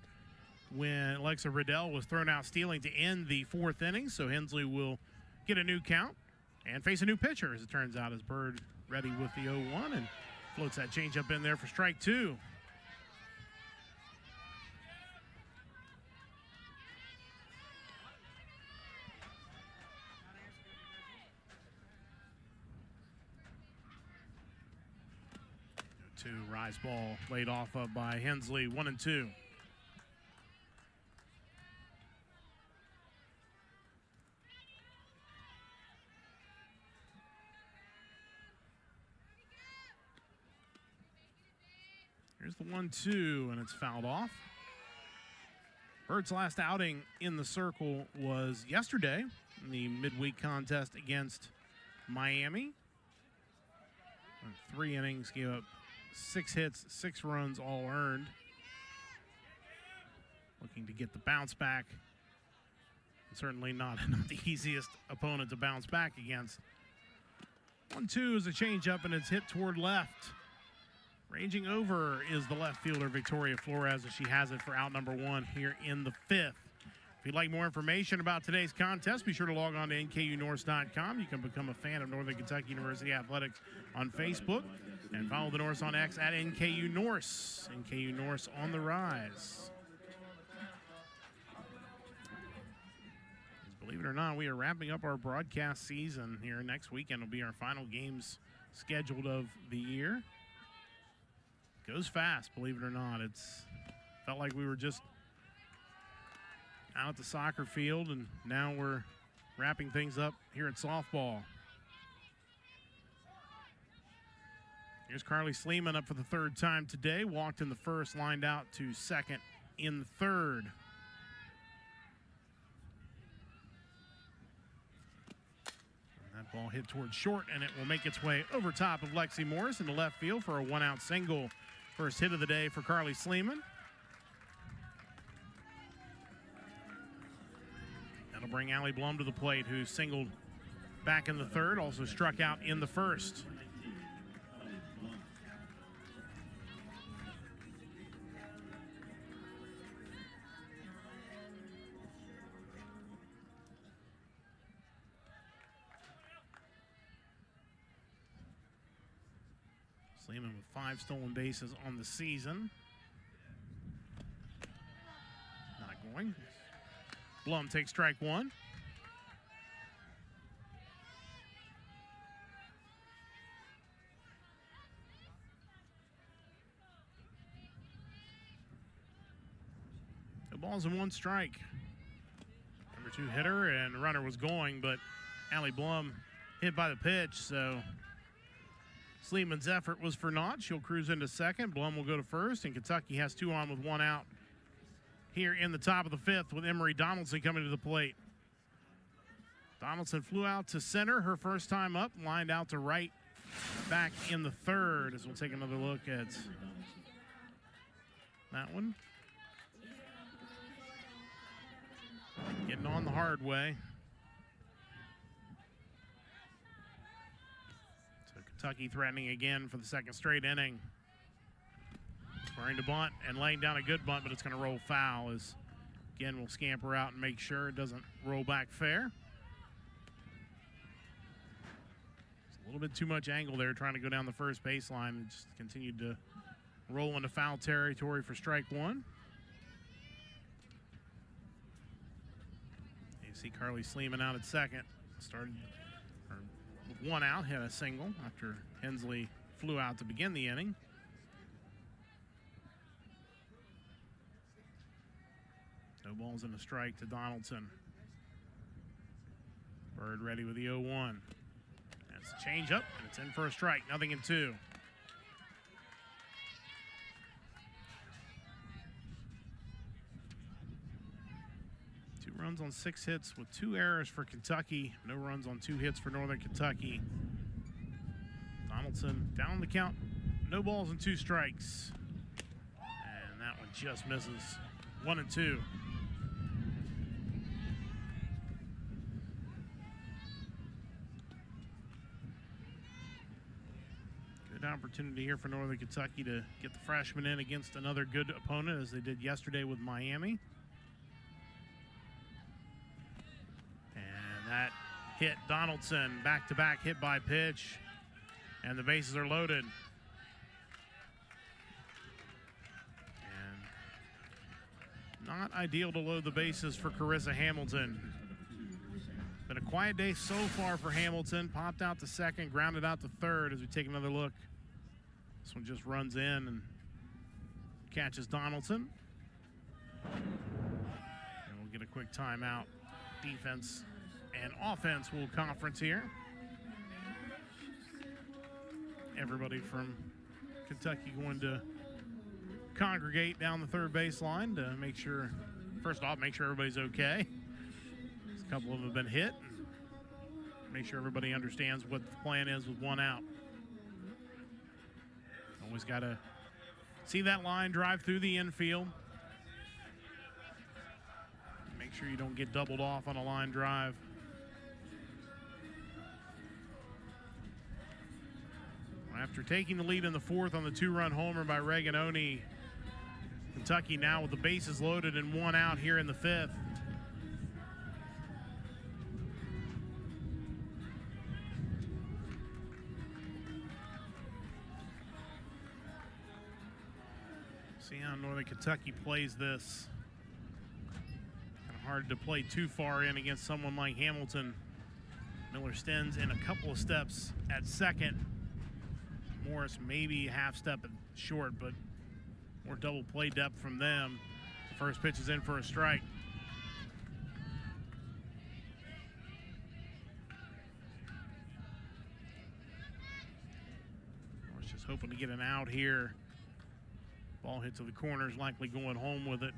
when Alexa Riddell was thrown out stealing to end the 4th inning. So Hensley will get a new count and face a new pitcher, as it turns out, as Bird ready with the 0-1 and floats that changeup in there for strike 2. Rise ball laid off of by Hensley, 1-2. Here's the 1-2, and it's fouled off. Bird's last outing in the circle was yesterday in the midweek contest against Miami. 3 innings, gave up 6 hits, 6 runs, all earned. Looking to get the bounce back. Certainly not the easiest opponent to bounce back against. 1-2 is a changeup, and it's hit toward left. Ranging over is the left fielder, Victoria Flores, as she has it for out number 1 here in the 5th. If you'd like more information about today's contest, be sure to log on to nkunorse.com. You can become a fan of Northern Kentucky University Athletics on Facebook. And follow the Norse on X at NKU Norse. NKU Norse on the rise. Believe it or not, we are wrapping up our broadcast season here. Next weekend will be our final games scheduled of the year. Goes fast, believe it or not. It's felt like we were just out at the soccer field, and now we're wrapping things up here at softball. Here's Carly Sleeman up for the 3rd time today. Walked in the 1st, lined out to 2nd in the 3rd. And that ball hit towards short, and it will make its way over top of Lexi Morris into left field for a 1-out single. First hit of the day for Carly Sleeman. That'll bring Allie Blum to the plate, who singled back in the 3rd, also struck out in the 1st. Sleeman with 5 stolen bases on the season. Not going. Blum takes strike 1. The ball's in 1 strike. Number 2 hitter, and the runner was going, but Allie Blum hit by the pitch, so Sleeman's effort was for naught. She'll cruise into second. Blum will go to first, and Kentucky has 2 on with 1 out here in the top of the 5th with Emery Donaldson coming to the plate. Donaldson flew out to center her first time up, lined out to right back in the 3rd, as we'll take another look at that one. Getting on the hard way. So Kentucky threatening again for the 2nd straight inning. Scoring to bunt and laying down a good bunt, but it's going to roll foul as, again, we'll scamper out and make sure it doesn't roll back fair. A little bit too much angle there trying to go down the first baseline, and just continued to roll into foul territory for strike 1. You see Carly Sleeman out at second. Started with 1 out, hit a single after Hensley flew out to begin the inning. No balls and a strike to Donaldson. Bird ready with the 0-1. That's a change up, and it's in for a strike. 0-2. 2 runs on 6 hits with 2 errors for Kentucky. No runs on 2 hits for Northern Kentucky. Donaldson down on the count. No balls and 2 strikes. And that one just misses. 1-2. Opportunity here for Northern Kentucky to get the freshman in against another good opponent, as they did yesterday with Miami. And that hit Donaldson, back-to-back hit by pitch, and the bases are loaded. And not ideal to load the bases for Carissa Hamilton. Been a quiet day so far for Hamilton. Popped out to second, grounded out to third as we take another look. This one just runs in and catches Donaldson. And we'll get a quick timeout. Defense and offense will conference here. Everybody from Kentucky going to congregate down the third baseline to make sure, first off, make sure everybody's okay. A couple of them have been hit. Make sure everybody understands what the plan is with 1 out. Always got to see that line drive through the infield. Make sure you don't get doubled off on a line drive. After taking the lead in the 4th on the 2-run homer by Reganoni, Kentucky now with the bases loaded and 1 out here in the 5th. See how Northern Kentucky plays this. Kind of hard to play too far in against someone like Hamilton. Miller Stens in a couple of steps at second. Morris maybe a half step short, but more double play depth from them. The first pitch is in for a strike. Morris just hoping to get an out here. Ball hit to the corners, likely going home with it.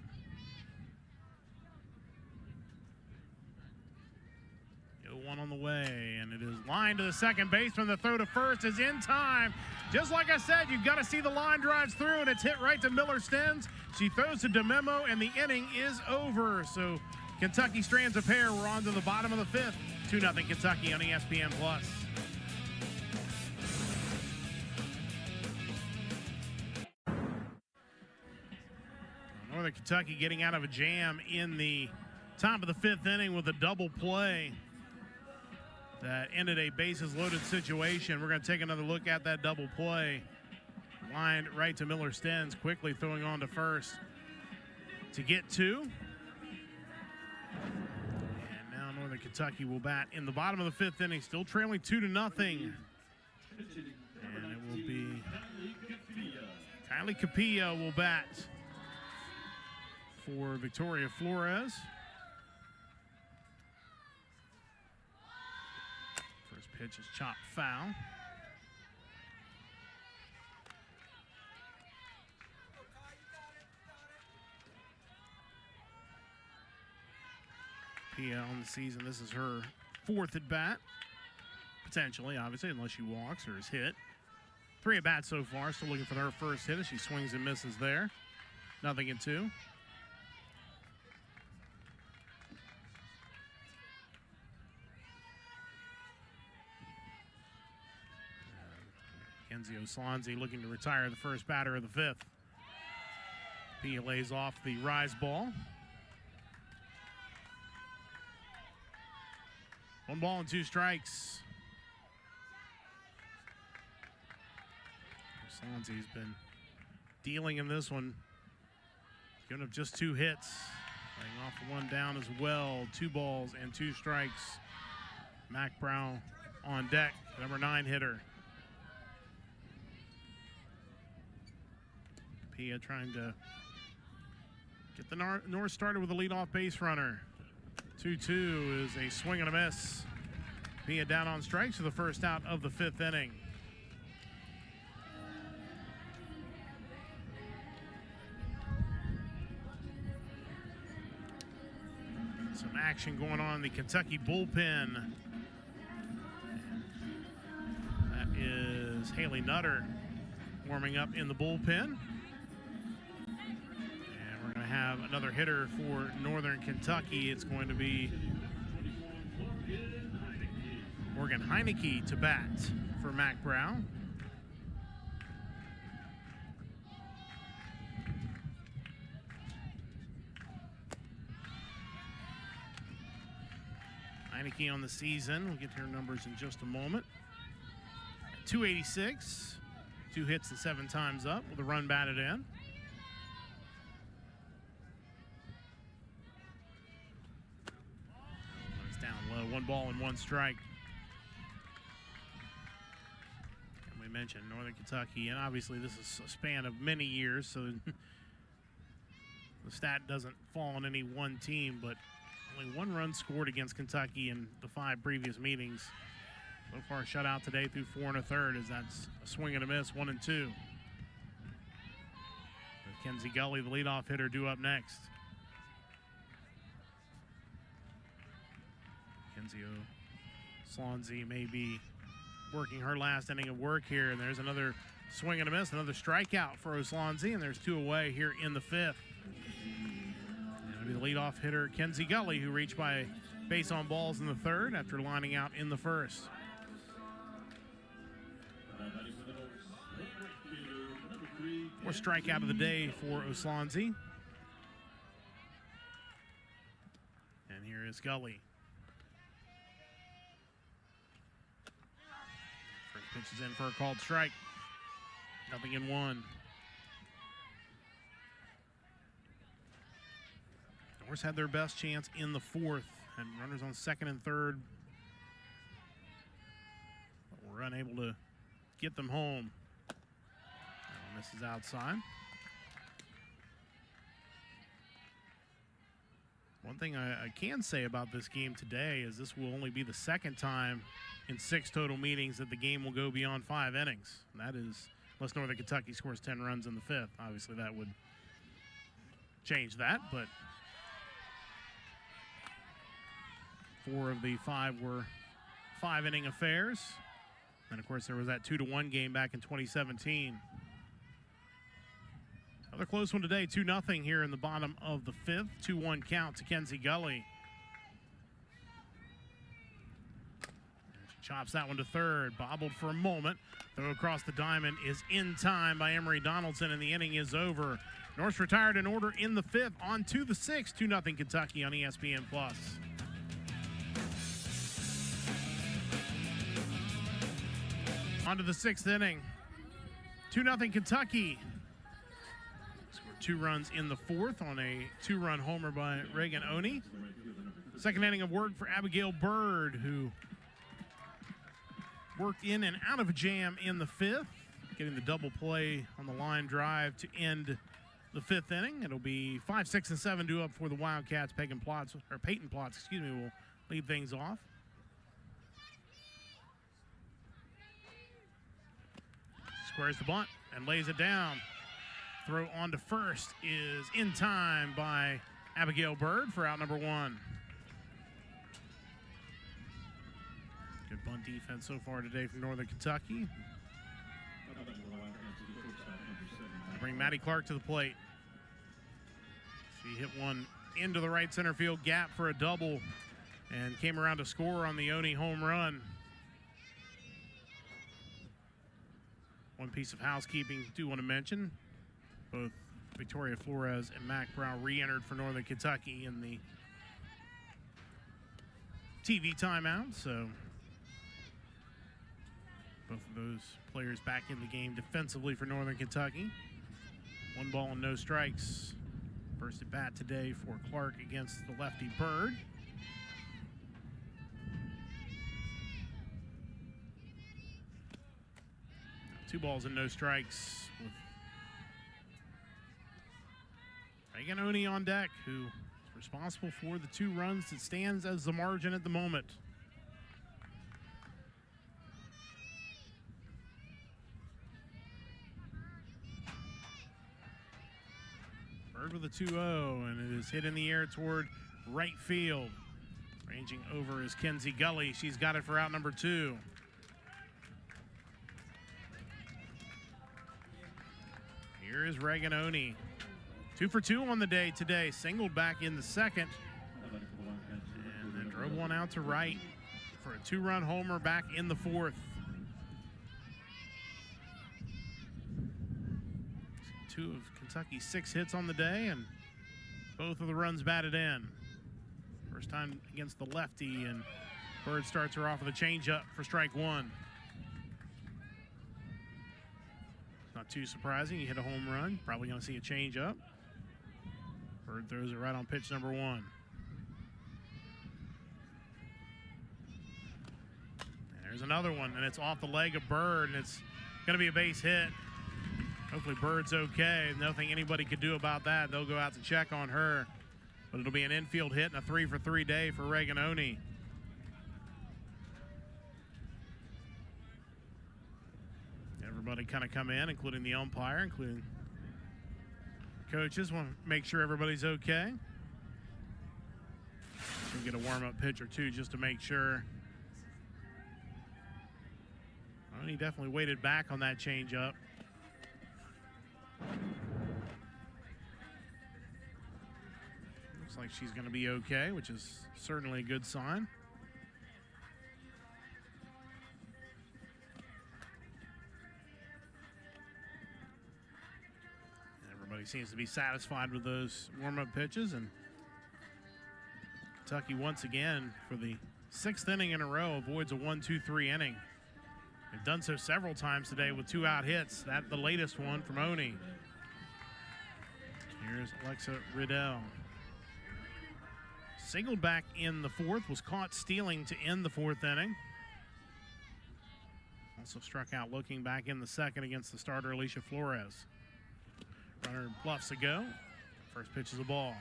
One on the way, and it is lined to the second baseman. The throw to first is in time. Just like I said, you've got to see the line drives through, and it's hit right to Miller Stens. She throws to DeMemo, and the inning is over. So Kentucky strands a pair. We're on to the bottom of the 5th. 2-0 Kentucky on ESPN+. Northern Kentucky getting out of a jam in the top of the 5th inning with a double play that ended a bases-loaded situation. We're going to take another look at that double play. Lined right to Miller Stens, quickly throwing on to first to get 2. And now Northern Kentucky will bat in the bottom of the 5th inning, still trailing 2-0. And it will be Kylie Capilla will bat for Victoria Flores. Pitch is chopped foul. Pia on the season, this is her 4th at bat. Potentially, obviously, unless she walks or is hit. 3 at bats so far. Still looking for her first hit as she swings and misses there. 0-2. Kenzie Oslanzi looking to retire the first batter of the 5th. Pia lays off the rise ball. 1 ball and 2 strikes. Oslanzi's been dealing in this one. Giving up just 2 hits. Laying off the 1 down as well. 2 balls and 2 strikes. Mac Brown on deck, number 9 hitter. Pia trying to get the Norse started with a leadoff base runner. 2-2 is a swing and a miss. Pia down on strikes for the first out of the 5th inning. Some action going on in the Kentucky bullpen. That is Haley Nutter warming up in the bullpen. Have another hitter for Northern Kentucky. It's going to be Morgan Heineke to bat for Mac Brown. Heineke on the season. We'll get to her numbers in just a moment. 286, 2 hits and 7 times up with a run batted in. Down low, 1 ball and 1 strike. And we mentioned Northern Kentucky, and obviously this is a span of many years, so the stat doesn't fall on any one team, but only 1 run scored against Kentucky in the 5 previous meetings. So far shut out today through 4 1/3, as that's a swing and a miss, 1 and 2. Kenzie Gully, the leadoff hitter, due up next. Kenzie Oslanzi may be working her last inning of work here, and there's another swing and a miss, another strikeout for Oslanzi, and there's 2 away here in the 5th. And it'll be the leadoff hitter, Kenzie Gully, who reached by base on balls in the 3rd after lining out in the 1st. Fourth strikeout of the day for Oslanzi. And here is Gully. First pitch is in for a called strike. 0-1. Norse had their best chance in the 4th, and runners on 2nd and 3rd, but were unable to get them home. This is outside. One thing I can say about this game today is this will only be the 2nd time in 6 total meetings that the game will go beyond 5 innings. And that is, unless Northern Kentucky scores 10 runs in the 5th. Obviously, that would change that, but 4 of the 5 were 5-inning affairs. And, of course, there was that 2-1 game back in 2017. Another close one today, 2-0 here in the bottom of the 5th. 2-1 count to Kenzie Gully. She chops that one to 3rd, bobbled for a moment. Throw across the diamond is in time by Emery Donaldson, and the inning is over. Norse retired in order in the 5th. On to the 6th, 2-0 Kentucky on ESPN+. On to the 6th inning. 2-0 Kentucky. 2 runs in the 4th on a 2-run homer by Reagan Oney. 2nd inning of work for Abigail Bird, who worked in and out of a jam in the 5th, getting the double play on the line drive to end the 5th inning. It'll be 5, 6, and 7 due up for the Wildcats. Peyton Plotz will lead things off. Squares the bunt and lays it down. Throw on to first is in time by Abigail Bird for out number 1. Good bunt defense so far today from Northern Kentucky. Bring Maddie Clark to the plate. She hit one into the right center field gap for a double and came around to score on the Oni home run. One piece of housekeeping I do want to mention, both Victoria Flores and Mac Brown re-entered for Northern Kentucky in the TV timeout, so both of those players back in the game defensively for Northern Kentucky. 1 ball and no strikes. First at bat today for Clark against the lefty Bird. 2 balls and no strikes with Reagan Oni on deck, who is responsible for the 2 runs that stands as the margin at the moment. Bird with a 2-0, and it is hit in the air toward right field. Ranging over is Kenzie Gully. She's got it for out number 2. Here is Reagan Oni. 2 for 2 on the day today. Singled back in the second. And then drove one out to right for a 2-run homer back in the 4th. 2 of Kentucky's 6 hits on the day, and both of the runs batted in. First time against the lefty, and Bird starts her off with a changeup for strike 1. Not too surprising. You hit a home run, probably going to see a changeup. Bird throws it right on pitch number 1. There's another one, and it's off the leg of Bird, and it's going to be a base hit. Hopefully Bird's okay. Nothing anybody could do about that. They'll go out to check on her. But it'll be an infield hit and a 3 for 3 day for Reagan Oni. Everybody kind of come in, including the umpire, including coaches. Want to make sure everybody's okay. We'll get a warm-up pitch or 2 just to make sure. Well, he definitely waited back on that changeup. Looks like she's going to be okay, which is certainly a good sign. Everybody seems to be satisfied with those warm-up pitches, and Kentucky once again for the 6th inning in a row avoids a 1-2-3 inning. They've done so several times today with 2 out hits. That the latest one from Oni. Here's Alexa Riddell. Singled back in the 4th, was caught stealing to end the 4th inning. Also struck out looking back in the 2nd against the starter Alicia Flores. Runner bluffs a go. First pitch is a ball.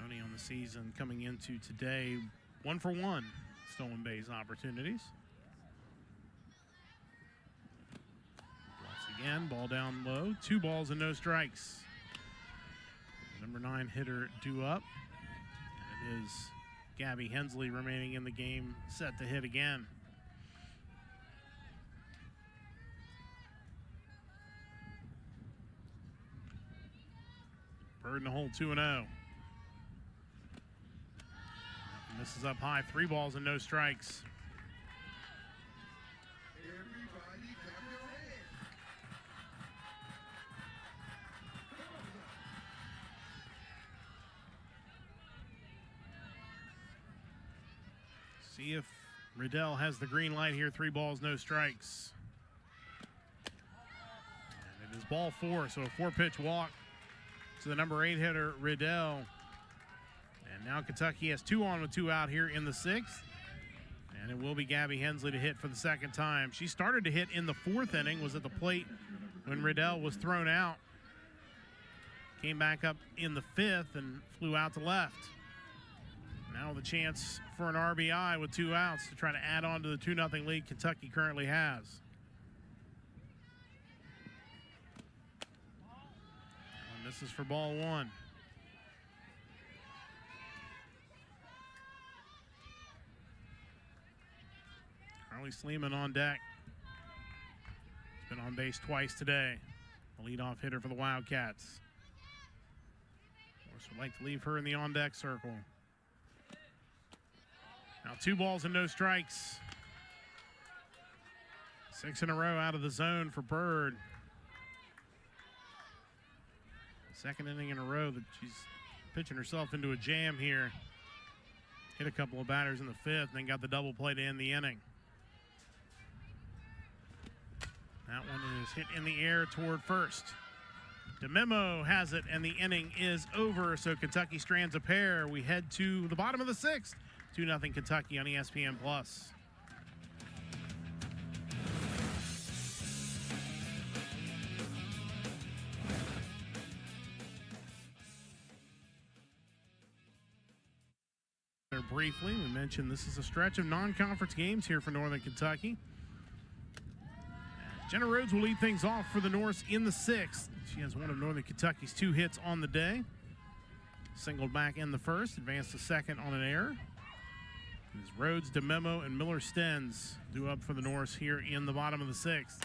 Oni on the season coming into today 1 for 1 stolen base opportunities. Bluffs again, ball down low. 2 balls and no strikes. Number 9 hitter due up. It is Gabby Hensley remaining in the game, set to hit again. Bird in the hole, 2-0. This is up high, 3 balls and no strikes. See if Riddell has the green light here. 3 balls, no strikes. And it is ball 4, so a 4-pitch walk to the number 8 hitter, Riddell. And now Kentucky has 2 on with 2 out here in the 6th. And it will be Gabby Hensley to hit for the 2nd time. She started to hit in the 4th inning, was at the plate when Riddell was thrown out. Came back up in the 5th and flew out to left. Now the chance for an RBI with 2 outs to try to add on to the 2-0 lead Kentucky currently has. Misses for ball one. Carly Sleeman on deck. Been on base twice today. The leadoff hitter for the Wildcats. Norse would like to leave her in the on-deck circle. Now 2 balls and no strikes. 6 in a row out of the zone for Bird. Second inning in a row that she's pitching herself into a jam here. Hit a couple of batters in the 5th and then got the double play to end the inning. That one is hit in the air toward first. DeMemo has it, and the inning is over. So Kentucky strands a pair. We head to the bottom of the 6th. 2-0 Kentucky on ESPN+. Briefly, we mentioned this is a stretch of non-conference games here for Northern Kentucky. Jenna Rhodes will lead things off for the Norse in the 6th. She has one of Northern Kentucky's 2 hits on the day. Singled back in the 1st, advanced to 2nd on an error. As Rhodes, DeMemo, and Miller-Stenz due up for the Norse here in the bottom of the 6th.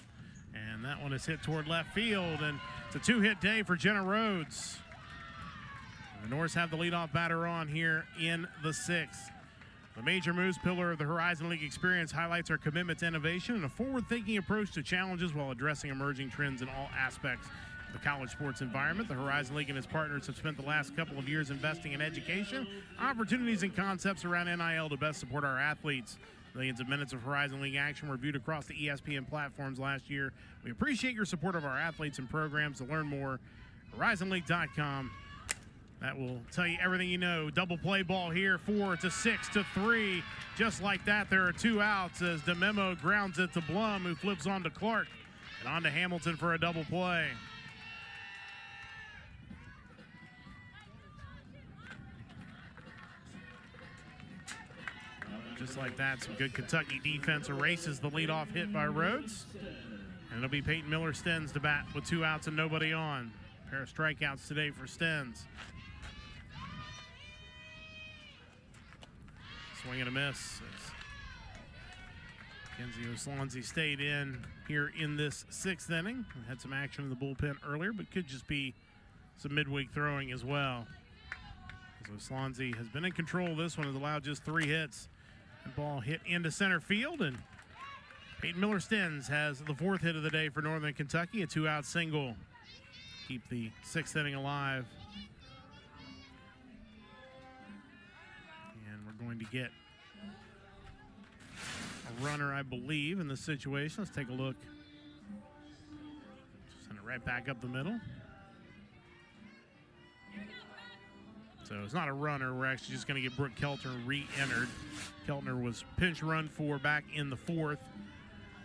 And that one is hit toward left field, and it's a 2-hit day for Jenna Rhodes. And the Norse have the leadoff batter on here in the 6th. The Major Moves pillar of the Horizon League experience highlights our commitment to innovation and a forward-thinking approach to challenges while addressing emerging trends in all aspects of the college sports environment. The Horizon League and its partners have spent the last couple of years investing in education, opportunities, and concepts around NIL to best support our athletes. Millions of minutes of Horizon League action were viewed across the ESPN platforms last year. We appreciate your support of our athletes and programs. To learn more, horizonleague.com. That will tell you everything you know. Double play ball here, 4-6-3. Just like that, there are 2 outs as DeMemo grounds it to Blum, who flips on to Clark and on to Hamilton for a double play. Just like that, some good Kentucky defense erases the leadoff hit by Rhodes. And it'll be Peyton Miller-Stenz to bat with 2 outs and nobody on. A pair of strikeouts today for Stenz. Swing and a miss. Kenzie Oslanzi stayed in here in this 6th inning. We had some action in the bullpen earlier, but could just be some midweek throwing as well. As Oslanzi has been in control of this one, has allowed just 3 hits. The ball hit into center field, and Peyton Miller-Stenz has the 4th hit of the day for Northern Kentucky, a 2-out single. Keep the 6th inning alive. Going to get a runner, I believe, in this situation. Let's take a look. Send it right back up the middle. So it's not a runner. We're actually just going to get Brooke Keltner re-entered. Keltner was pinch run for back in the 4th.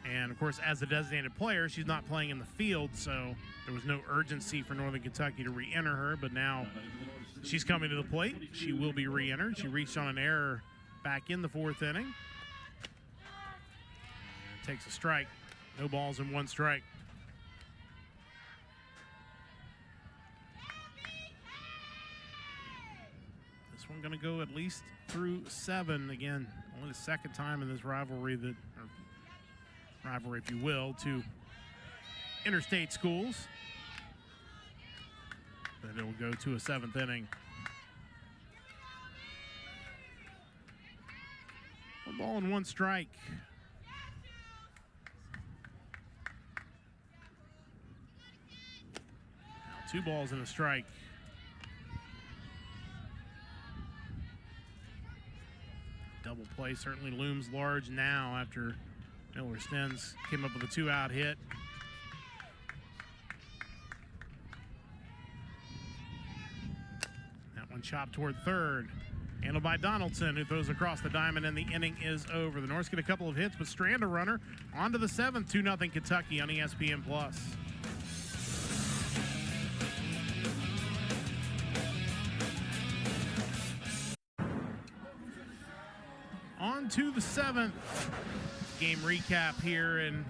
And, of course, as a designated player, she's not playing in the field, so there was no urgency for Northern Kentucky to re-enter her. But now she's coming to the plate. She will be re-entered. She reached on an error back in the 4th inning. And takes a strike. No balls and 1 strike. This one going to go at least through 7. Again, only the 2nd time in this rivalry that, or rivalry, if you will, to interstate schools. But it will go to a 7th inning. 1 ball and 1 strike. Now 2 balls and a strike. Double play certainly looms large now after Miller-Stenz came up with a 2-out hit. That one chopped toward 3rd. Handled by Donaldson, who throws across the diamond, and the inning is over. The Norse get a couple of hits, but strand a runner on to the 7th. 2-0 Kentucky on ESPN+. On to the 7th. Game recap here, and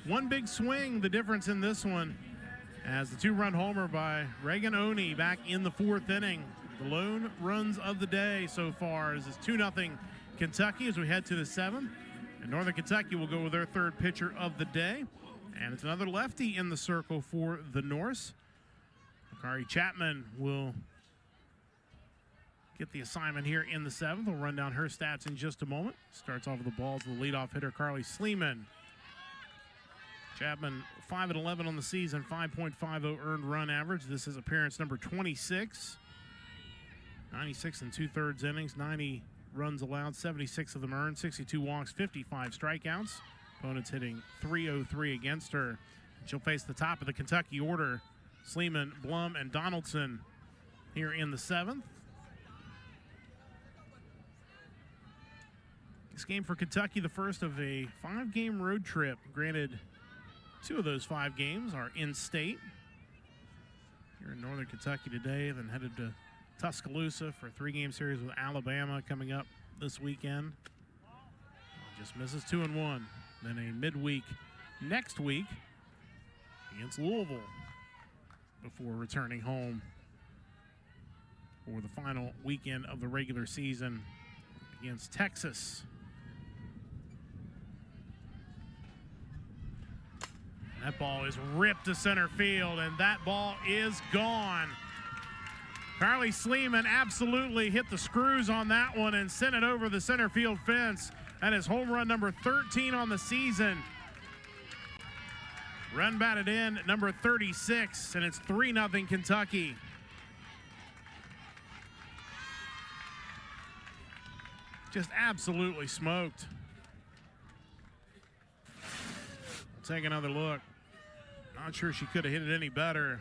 one big swing, the difference in this one, As the 2-run homer by Reagan Oney back in the 4th inning. The lone runs of the day so far is 2-0 Kentucky as we head to the 7th. And Northern Kentucky will go with their 3rd pitcher of the day. And it's another lefty in the circle for the Norse. Akari Chapman will get the assignment here in the 7th. We'll run down her stats in just a moment. Starts off with the balls of the leadoff hitter, Carly Sleeman. Chapman 5-11 on the season, 5.50 earned run average. This is appearance number 26. 96 and 2/3 innings, 90 runs allowed, 76 of them earned, 62 walks, 55 strikeouts. Opponents hitting .303 against her. She'll face the top of the Kentucky order, Sleeman, Blum, and Donaldson here in the 7th. This game for Kentucky, the first of a 5-game road trip. Granted, 2 of those 5 games are in-state. Here in Northern Kentucky today, then headed to Tuscaloosa for a 3-game series with Alabama coming up this weekend. Just misses 2-1. Then a midweek next week against Louisville before returning home for the final weekend of the regular season against Texas. That ball is ripped to center field, and that ball is gone. Carly Sleeman absolutely hit the screws on that one and sent it over the center field fence. That is home run number 13 on the season. Run batted in number 36, and it's 3-0 Kentucky. Just absolutely smoked. We'll take another look. Not sure she could have hit it any better.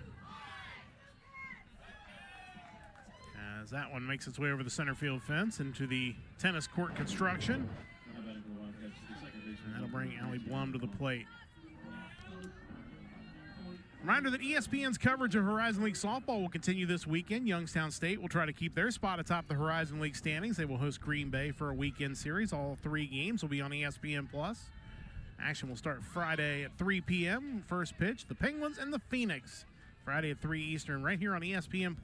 As that one makes its way over the center field fence into the tennis court construction. And that'll bring Allie Blum to the plate. Reminder that ESPN's coverage of Horizon League softball will continue this weekend. Youngstown State will try to keep their spot atop the Horizon League standings. They will host Green Bay for a weekend series. All 3 games will be on ESPN+. Action will start Friday at 3 p.m. First pitch, the Penguins and the Phoenix. Friday at 3 Eastern right here on ESPN+.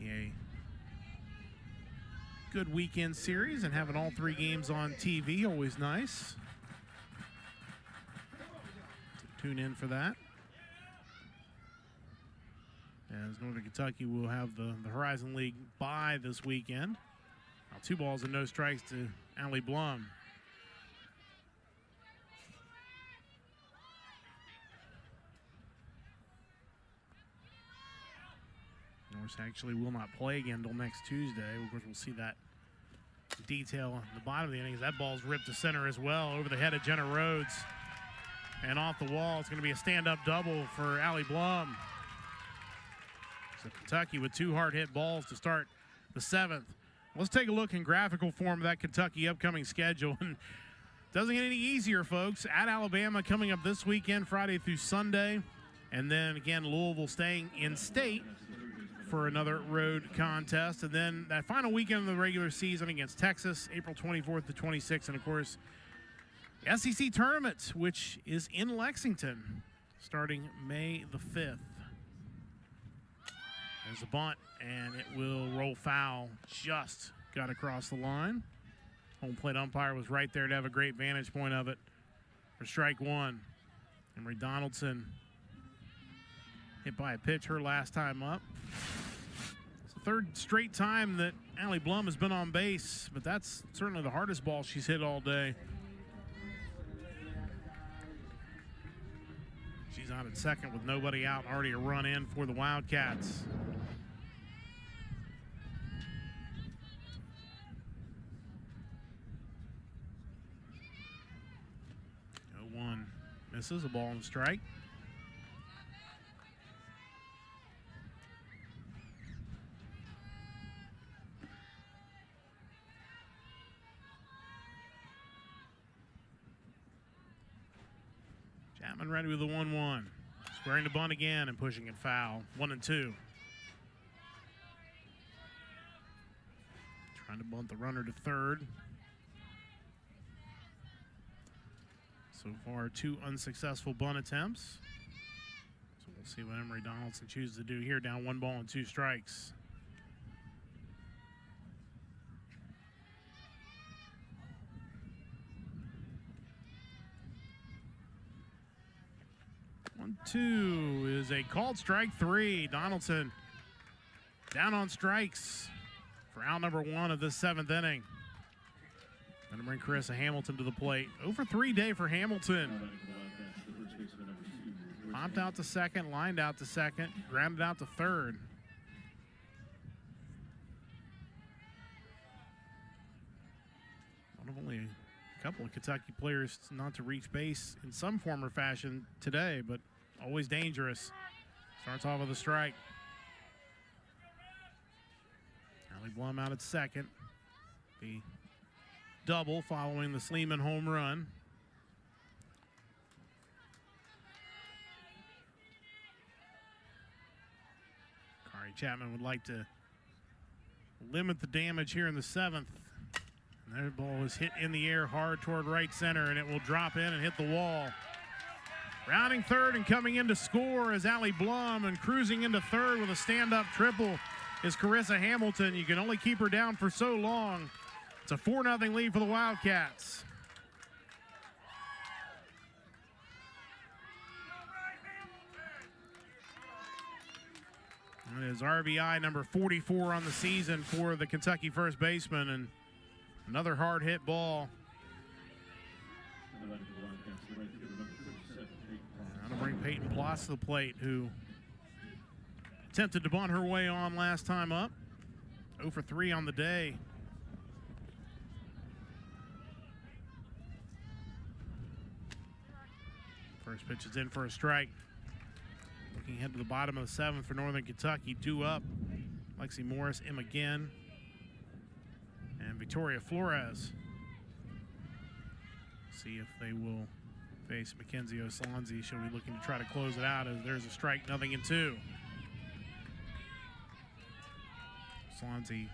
A good weekend series, and having all 3 games on TV, always nice. So tune in for that. As Northern Kentucky will have the Horizon League bye this weekend. Now 2 balls and no strikes to Allie Blum. Norse actually will not play again until next Tuesday. Of course, we'll see that detail on the bottom of the innings. That ball's ripped to center as well, over the head of Jenna Rhodes. And off the wall, it's going to be a stand-up double for Allie Blum. So Kentucky with 2 hard-hit balls to start the 7th. Let's take a look in graphical form of that Kentucky upcoming schedule. And doesn't get any easier, folks. At Alabama coming up this weekend, Friday through Sunday. And then, again, Louisville staying in state for another road contest. And then that final weekend of the regular season against Texas, April 24th to 26th. And, of course, the SEC tournament, which is in Lexington, starting May the 5th. There's a bunt, and it will roll foul. Just got across the line. Home plate umpire was right there to have a great vantage point of it for strike 1. Emery Donaldson hit by a pitch her last time up. It's the 3rd straight time that Allie Blum has been on base, but that's certainly the hardest ball she's hit all day. She's out at second with nobody out, already a run in for the Wildcats. One misses, a ball and strike. Chapman ready with the 1-1. Squaring the bunt again and pushing it foul. 1-2. Trying to bunt the runner to third. So So far, 2 unsuccessful bunt attempts. So we'll see what Emery Donaldson chooses to do here. Down 1 ball and 2 strikes. One, 2 is a called strike 3. Donaldson down on strikes for out number 1 of this 7th inning. Going to bring Carissa Hamilton to the plate. 0 for 3 day for Hamilton. Popped out to second, lined out to second, grounded out to third. One of only a couple of Kentucky players not to reach base in some form or fashion today, but always dangerous. Starts off with a strike. Allie Blum out at second. The double following the Sleeman home run. Kari Chapman would like to limit the damage here in the 7th. And their ball is hit in the air hard toward right center, and it will drop in and hit the wall. Rounding third and coming in to score is Allie Blum, and cruising into third with a stand-up triple is Carissa Hamilton. You can only keep her down for so long. It's a 4-0 lead for the Wildcats. It is RBI number 44 on the season for the Kentucky first baseman, and another hard hit ball. That'll bring Peyton Ploss to the plate, who attempted to bunt her way on last time up. 0 for 3 on the day. First pitch is in for a strike. Looking ahead to the bottom of the 7th for Northern Kentucky. 2 up. Lexi Morris, Emma Ginn, and Victoria Flores. See if they will face Mackenzie Oslanzi. She'll be looking to try to close it out as there's a strike, 0-2. Oslanzi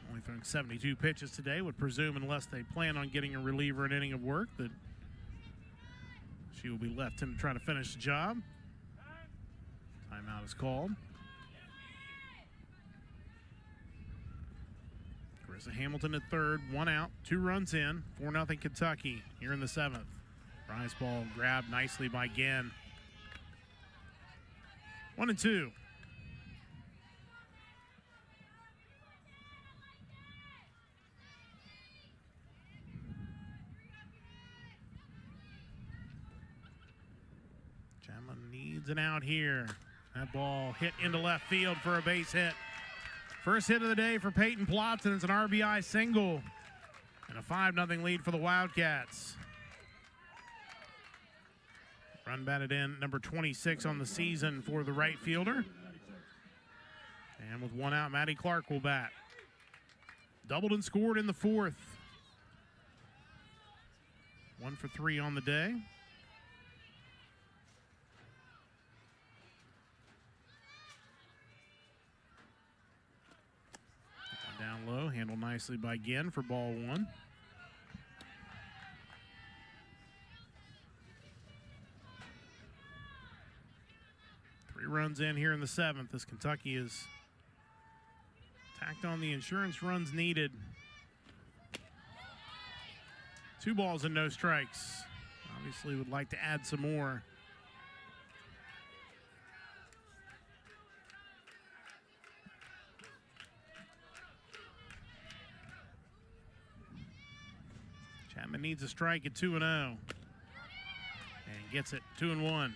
only throwing 72 pitches today. Would presume, unless they plan on getting a reliever an inning of work, that she will be left in to try to finish the job. Timeout is called. Carissa Hamilton at third, 1 out, 2 runs in, 4-0 Kentucky here in the 7th. Rise ball grabbed nicely by Ginn. 1-2. Chapman needs an out here. That ball hit into left field for a base hit. First hit of the day for Peyton Ploss, and it's an RBI single. And a 5-0 lead for the Wildcats. Run batted in, number 26 on the season for the right fielder. And with 1 out, Maddie Clark will bat. Doubled and scored in the 4th. 1 for 3 on the day. Down low, handled nicely by Ginn for ball 1. Three runs in here in the 7th as Kentucky is tacked on the insurance runs needed. 2 balls and no strikes. Obviously would like to add some more. Chapman needs a strike at 2-0. And gets it, 2-1.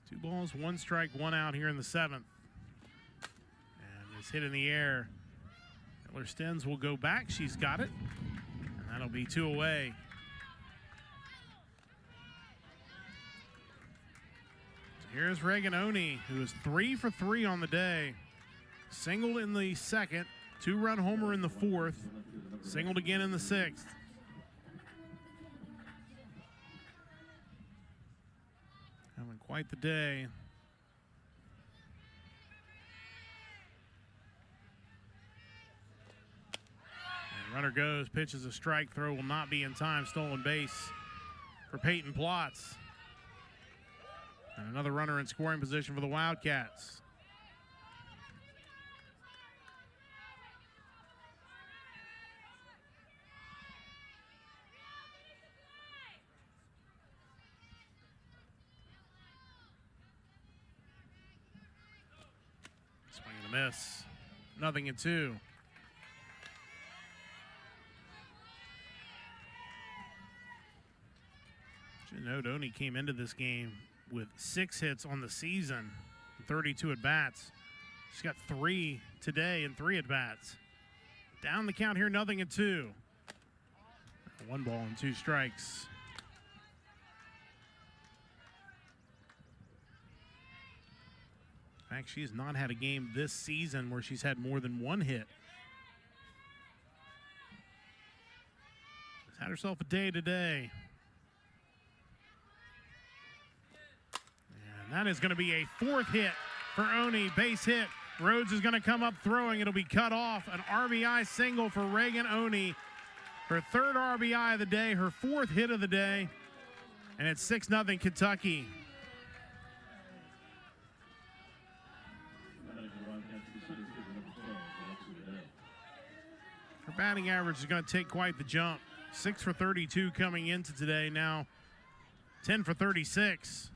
Two balls, 1 strike, 1 out here in the 7th. And it's hit in the air. Miller Stens will go back. She's got it. And that'll be 2 away. Here's Reganoni, who is 3 for 3 on the day. Singled in the 2nd, 2-run homer in the 4th, singled again in the 6th. Having quite the day. And runner goes, pitches a strike, throw will not be in time, stolen base for Peyton Plotz. And another runner in scoring position for the Wildcats. Swing and a miss. 0-2. Only came into this game with 6 hits on the season, 32 at-bats. She's got 3 today and 3 at-bats. Down the count here, 0-2. 1 ball and 2 strikes. In fact, she's not had a game this season where she's had more than 1 hit. She's had herself a day today. That is going to be a 4th hit for Oni. Base hit. Rhodes is going to come up throwing. It'll be cut off. An RBI single for Reagan Oni. Her 3rd RBI of the day, her 4th hit of the day. And it's 6-0 Kentucky. Her batting average is going to take quite the jump. 6 for 32 coming into today. Now 10 for 36.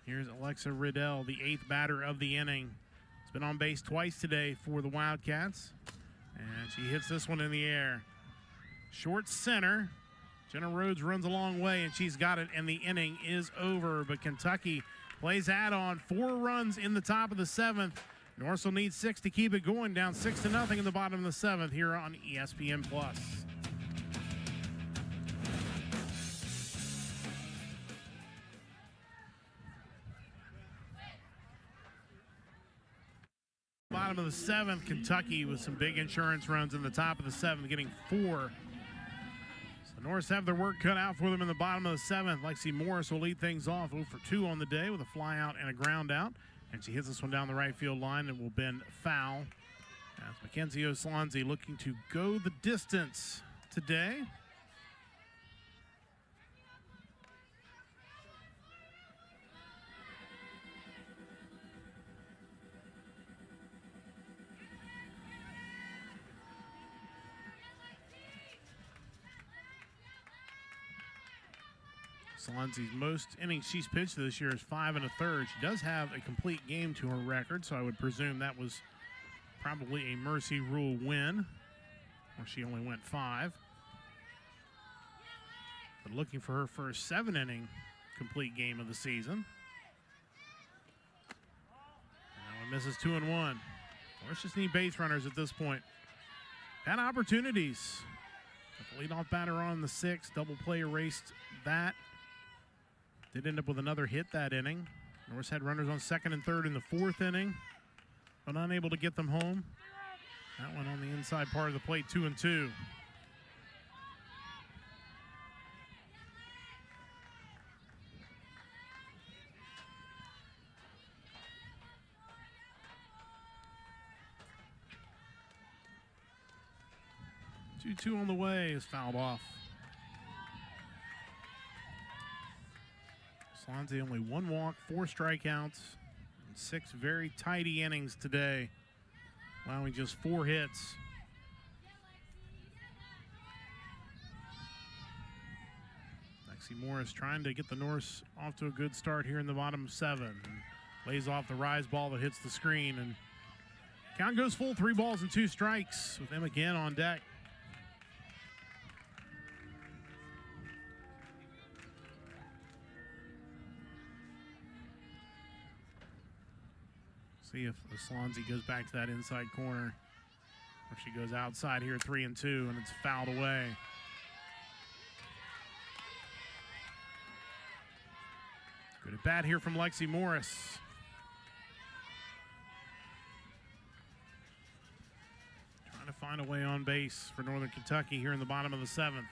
Here's Alexa Riddell, the 8th batter of the inning. Has been on base twice today for the Wildcats. And she hits this one in the air. Short center. Jenna Rhodes runs a long way, and she's got it, and the inning is over. But Kentucky plays add-on. 4 runs in the top of the 7th. Norse will need 6 to keep it going, down 6-0 in the bottom of the 7th here on ESPN+. Bottom of the 7th, Kentucky with some big insurance runs in the top of the 7th, getting 4. So the Norse have their work cut out for them in the bottom of the 7th. Lexi Morris will lead things off, 0 for 2 on the day with a fly out and a ground out. And she hits this one down the right field line and will bend foul. As Mackenzie Oslanzi looking to go the distance today. Solanzi's most innings she's pitched this year is 5 1/3. She does have a complete game to her record, so I would presume that was probably a mercy rule win, or she only went 5. But looking for her first 7-inning complete game of the season. And that one misses 2-1. Norse just need base runners at this point. Had opportunities. With the leadoff batter on the 6th, double play erased that. Did end up with another hit that inning. Norse had runners on 2nd and 3rd in the 4th inning, but unable to get them home. That one on the inside part of the plate, 2-2. Two on the way is fouled off. Slanzi only 1 walk, 4 strikeouts, and 6 very tidy innings today, allowing just 4 hits. Lexi Morris trying to get the Norse off to a good start here in the bottom 7. Lays off the rise ball that hits the screen, and count goes full, 3 balls and 2 strikes with them again on deck. See if Slanzi goes back to that inside corner. Or she goes outside here, 3-2, and it's fouled away. Good at bat here from Lexi Morris. Trying to find a way on base for Northern Kentucky here in the bottom of the 7th.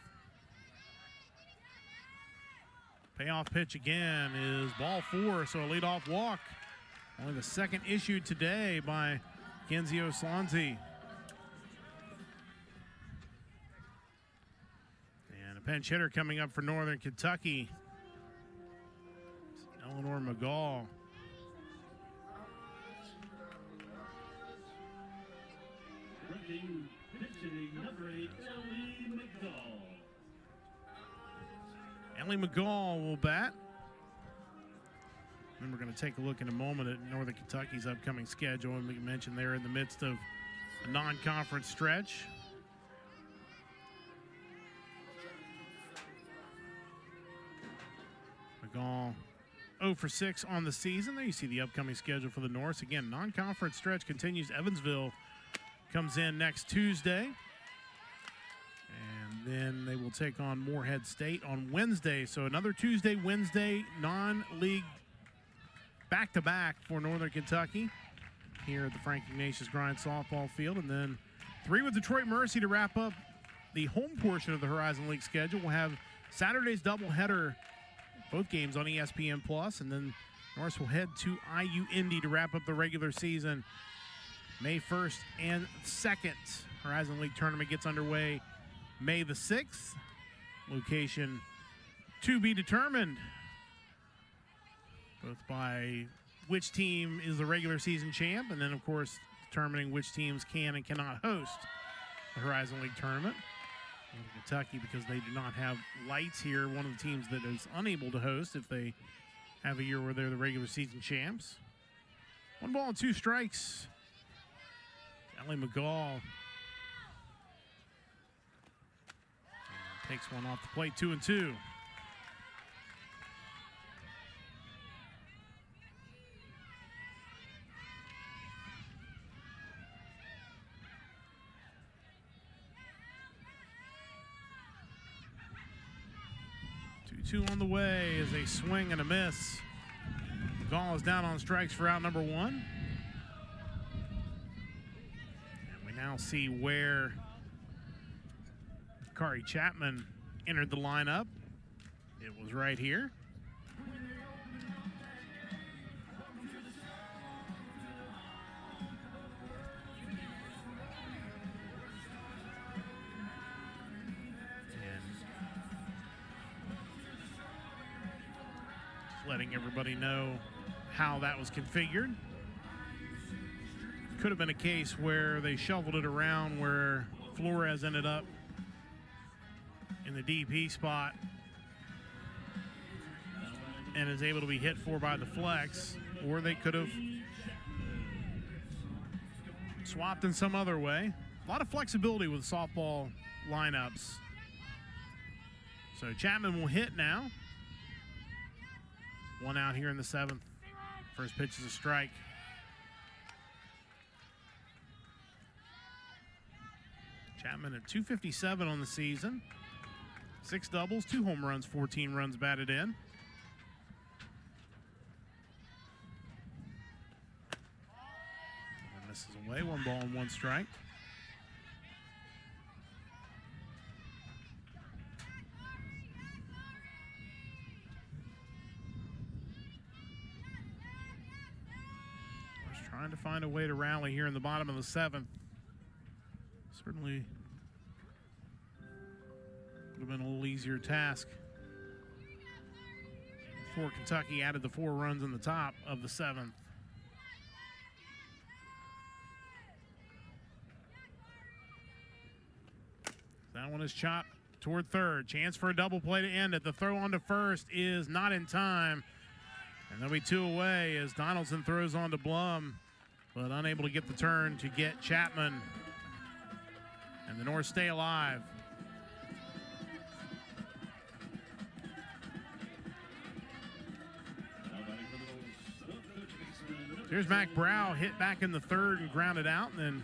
Payoff pitch again is ball 4, so a leadoff walk. Only the second issued today by Kenzio Slanzi. And a pinch hitter coming up for Northern Kentucky. It's Eleanor McGall. Ellie McGall will bat. And we're going to take a look in a moment at Northern Kentucky's upcoming schedule. And we mentioned they're in the midst of a non-conference stretch. McGall 0 for 6 on the season. There you see the upcoming schedule for the Norse. Again, non-conference stretch continues. Evansville comes in next Tuesday. And then they will take on Morehead State on Wednesday. So another Tuesday, Wednesday, non-league back-to-back for Northern Kentucky here at the Frank Ignatius Grind softball field. And then 3 with Detroit Mercy to wrap up the home portion of the Horizon League schedule. We'll have Saturday's doubleheader, both games on ESPN+, and then Norse will head to IU Indy to wrap up the regular season. May 1st and 2nd. Horizon League tournament gets underway May the 6th. Location to be determined, both by which team is the regular season champ, and then, of course, determining which teams can and cannot host the Horizon League tournament. And Kentucky, because they do not have lights here, one of the teams that is unable to host if they have a year where they're the regular season champs. 1 ball and 2 strikes. Ellie McGall takes one off the plate, 2-2. Two on the way is a swing and a miss. McGall is down on strikes for out number 1. And we now see where Kari Chapman entered the lineup. It was right here. Letting everybody know how that was configured. Could have been a case where they shuffled it around where Flores ended up in the DP spot and is able to be hit for by the flex, or they could have swapped in some other way. A lot of flexibility with softball lineups. So Chapman will hit now. 1 out here in the 7th. First pitch is a strike. Chapman at .257 on the season. 6 doubles, 2 home runs, 14 runs batted in. And misses away, 1 ball and 1 strike. Trying to find a way to rally here in the bottom of the 7th. Certainly would have been a little easier task before Kentucky added the 4 runs in the top of the 7th. That one is chopped toward third. Chance for a double play to end it. The throw on to first is not in time. And there'll be 2 away as Donaldson throws on to Blum, but unable to get the turn to get Chapman. And the Norse stay alive. Here's Mac Brow, hit back in the 3rd and grounded out, and then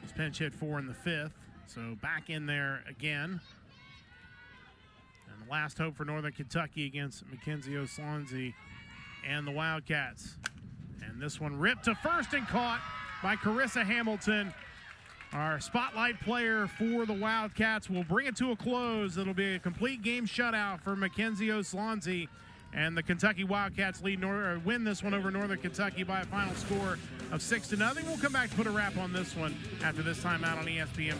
his pinch hit 4 in the 5th. So back in there again. And the last hope for Northern Kentucky against Mackenzie Oslanzi and the Wildcats. And this one ripped to first and caught by Carissa Hamilton Our spotlight player for the Wildcats will bring it to a close. It'll be a complete game shutout for Mackenzie O'Slanzi. And the Kentucky Wildcats win this one over Northern Kentucky by a final score of 6-0. We'll come back to put a wrap on this one after this time out on ESPN+.